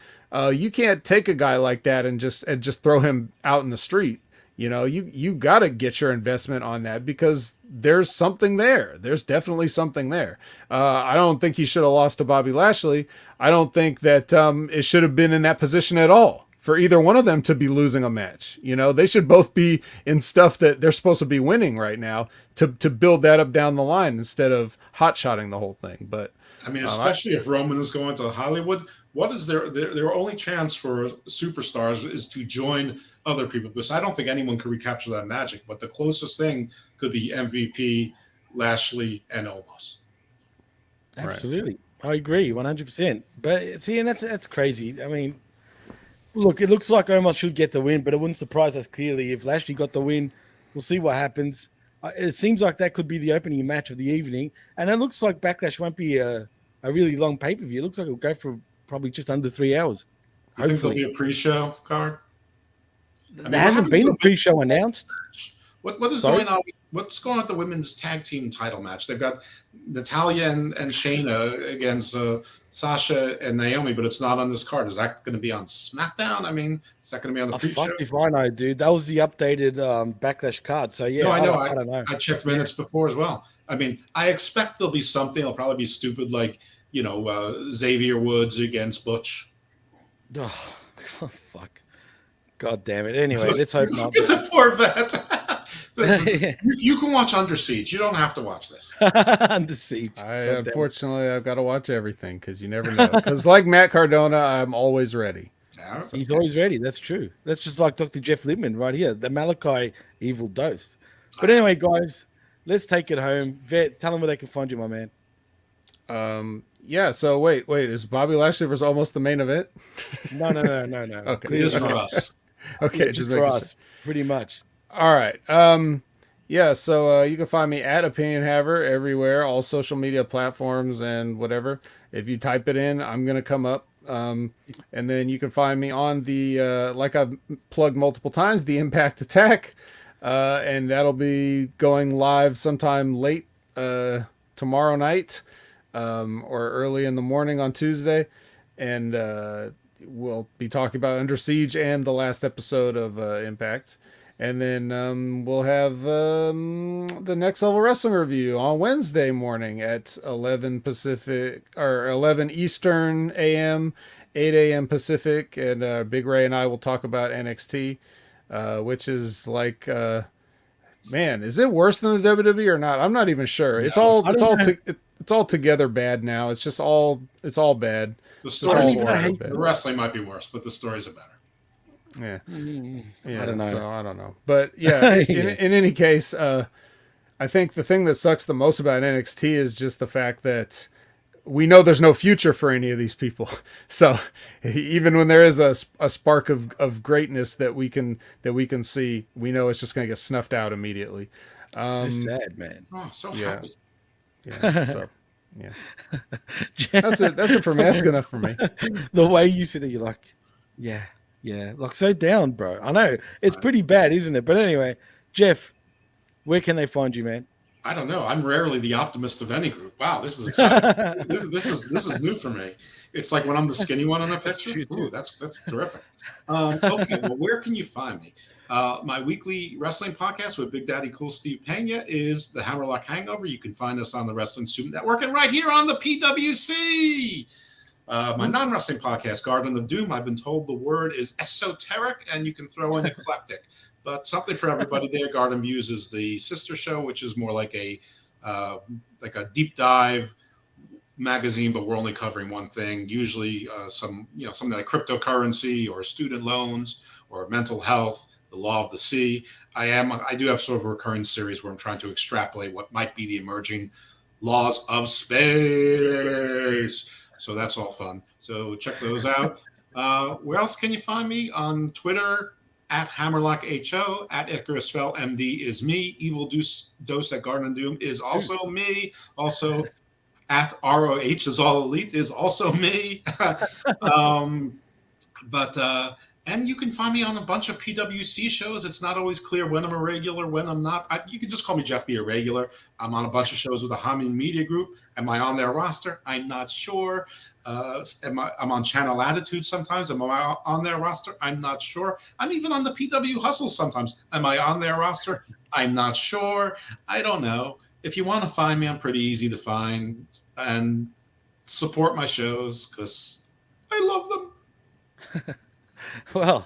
you can't take a guy like that and just throw him out in the street. You know, you got to get your investment on that, because there's something there. There's definitely something there. I don't think he should have lost to Bobby Lashley. I don't think that it should have been in that position at all for either one of them to be losing a match. You know, they should both be in stuff that they're supposed to be winning right now to build that up down the line instead of hot-shotting the whole thing. But I mean, especially if Roman is going to Hollywood, what is their only chance for superstars is to join other people, because I don't think anyone could recapture that magic. But the closest thing could be MVP, Lashley, and Omos. Absolutely. Right. I agree 100%. But see, and that's crazy. I mean, look, it looks like Omos should get the win, but it wouldn't surprise us clearly if Lashley got the win. We'll see what happens. It seems like that could be the opening match of the evening, and it looks like Backlash won't be a really long pay-per-view. It looks like it'll go for probably just under 3 hours. Do you think there'll be a pre-show card? There hasn't been a pre-show announced. What is going on? What's going on with the women's tag team title match? They've got Natalya and Shayna against Sasha and Naomi, but it's not on this card. Is that going to be on SmackDown? I mean, is that going to be on the pre-show? Fuck if I know, dude. That was the updated Backlash card. So yeah, no, I know. I don't know. I checked minutes before as well. I mean, I expect there'll be something. It'll probably be stupid, like Xavier Woods against Butch. Oh, fuck. God damn it. Anyway, let's hope not. Look at the poor vet. Listen, you can watch Under Siege. You don't have to watch this. Under Siege. Unfortunately, I've got to watch everything because you never know. Because like Matt Cardona, I'm always ready. Yeah, he's always ready. That's true. That's just like Dr. Jeff Lippman right here, the Malachi evil dose. But anyway, guys, let's take it home. Vet, tell them where they can find you, my man. Yeah, so wait, is Bobby Lashley versus Almost the main event? No. Okay. It is for us. Okay, just for us, pretty much. All right. Yeah, so you can find me at Opinion Haver everywhere, all social media platforms and whatever. If you type it in, I'm going to come up. And then you can find me on the, like I've plugged multiple times, the Impact Attack. And that'll be going live sometime late tomorrow night or early in the morning on Tuesday. And we'll be talking about Under Siege and the last episode of Impact. And then we'll have the Next Level Wrestling review on Wednesday morning at 11 Pacific or 11 Eastern AM, 8 a.m. Pacific. And Big Ray and I will talk about NXT, which is like, man, is it worse than the WWE or not? I'm not even sure. It's all together bad now. It's all bad. The stories, the wrestling might be worse, but the stories are better. Yeah. I don't know. So I don't know. But yeah, in any case, I think the thing that sucks the most about NXT is just the fact that we know there's no future for any of these people. So even when there is a spark of greatness that we can see, we know it's just going to get snuffed out immediately. So sad, man. Oh, so Yeah. happy. Yeah. So yeah. That's it for Mask Enough for me. The way you said it, you're like, yeah, like so down, bro. I know it's pretty bad, isn't it? But anyway, Jeff, where can they find you, man? I don't know. I'm rarely the optimist of any group. Wow, this is exciting. this is new for me. It's like when I'm the skinny one in a picture. Ooh, that's terrific. Okay, well, where can you find me? My weekly wrestling podcast with Big Daddy Cool Steve Pena is the Hammerlock Hangover. You can find us on the Wrestling Student Network and right here on the PWC. My non-wrestling podcast, Garden of Doom, I've been told the word is esoteric, and you can throw in eclectic. But something for everybody there. Garden Views is the sister show, which is more like a deep dive magazine, but we're only covering one thing. Usually, something like cryptocurrency or student loans or mental health, the law of the sea. I do have sort of a recurring series where I'm trying to extrapolate what might be the emerging laws of space. So that's all fun. So check those out. Where else can you find me? On Twitter, at HammerlockHO, at Icarus Fell MD is me. Evil Dose at Garden of Doom is also me. Also, at ROH is All Elite is also me. And you can find me on a bunch of PWC shows. It's not always clear when I'm a regular, when I'm not. You can just call me Jeff the Irregular. I'm on a bunch of shows with the Hamin Media Group. Am I on their roster? I'm not sure. I'm on Channel Attitude sometimes. Am I on their roster? I'm not sure. I'm even on the PW Hustle sometimes. Am I on their roster? I'm not sure. I don't know. If you want to find me, I'm pretty easy to find. And support my shows because I love them. Well,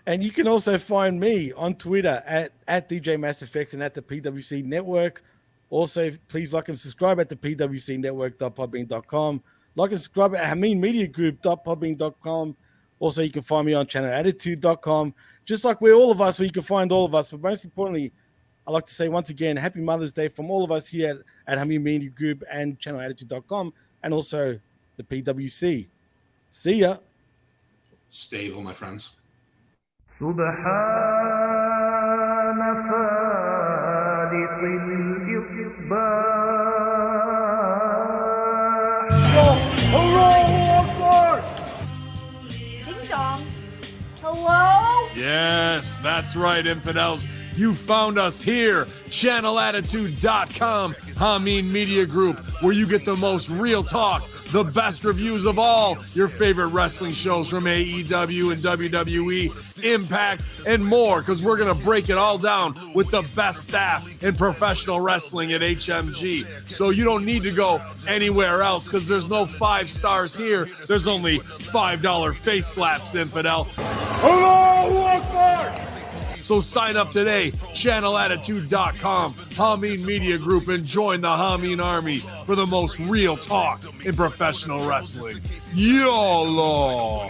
and you can also find me on Twitter at DJ Mass Effects and at the PWC Network. Also, please like and subscribe at the pwcnetwork.podbean.com. Like and subscribe at HaminMediaGroup.podbean.com. Also, you can find me on channelattitude.com. Just like we're all of us, where you can find all of us. But most importantly, I'd like to say once again, Happy Mother's Day from all of us here at Hamin Media Group and channelattitude.com and also the PWC. See ya. Stay evil, my friends. سبحان فالق الإصباح. Ding dong. Hello? Yes, that's right, infidels. You found us here, channelattitude.com, Hamin Media Group, where you get the most real talk, the best reviews of all your favorite wrestling shows from AEW and WWE, Impact, and more, because we're going to break it all down with the best staff in professional wrestling at HMG. So you don't need to go anywhere else, because there's no 5 stars here. There's only $5 face slaps, infidel. Allahu Akbar! So sign up today, channelattitude.com, Hamin Media Group, and join the Hamin Army for the most real talk in professional wrestling. YOLO!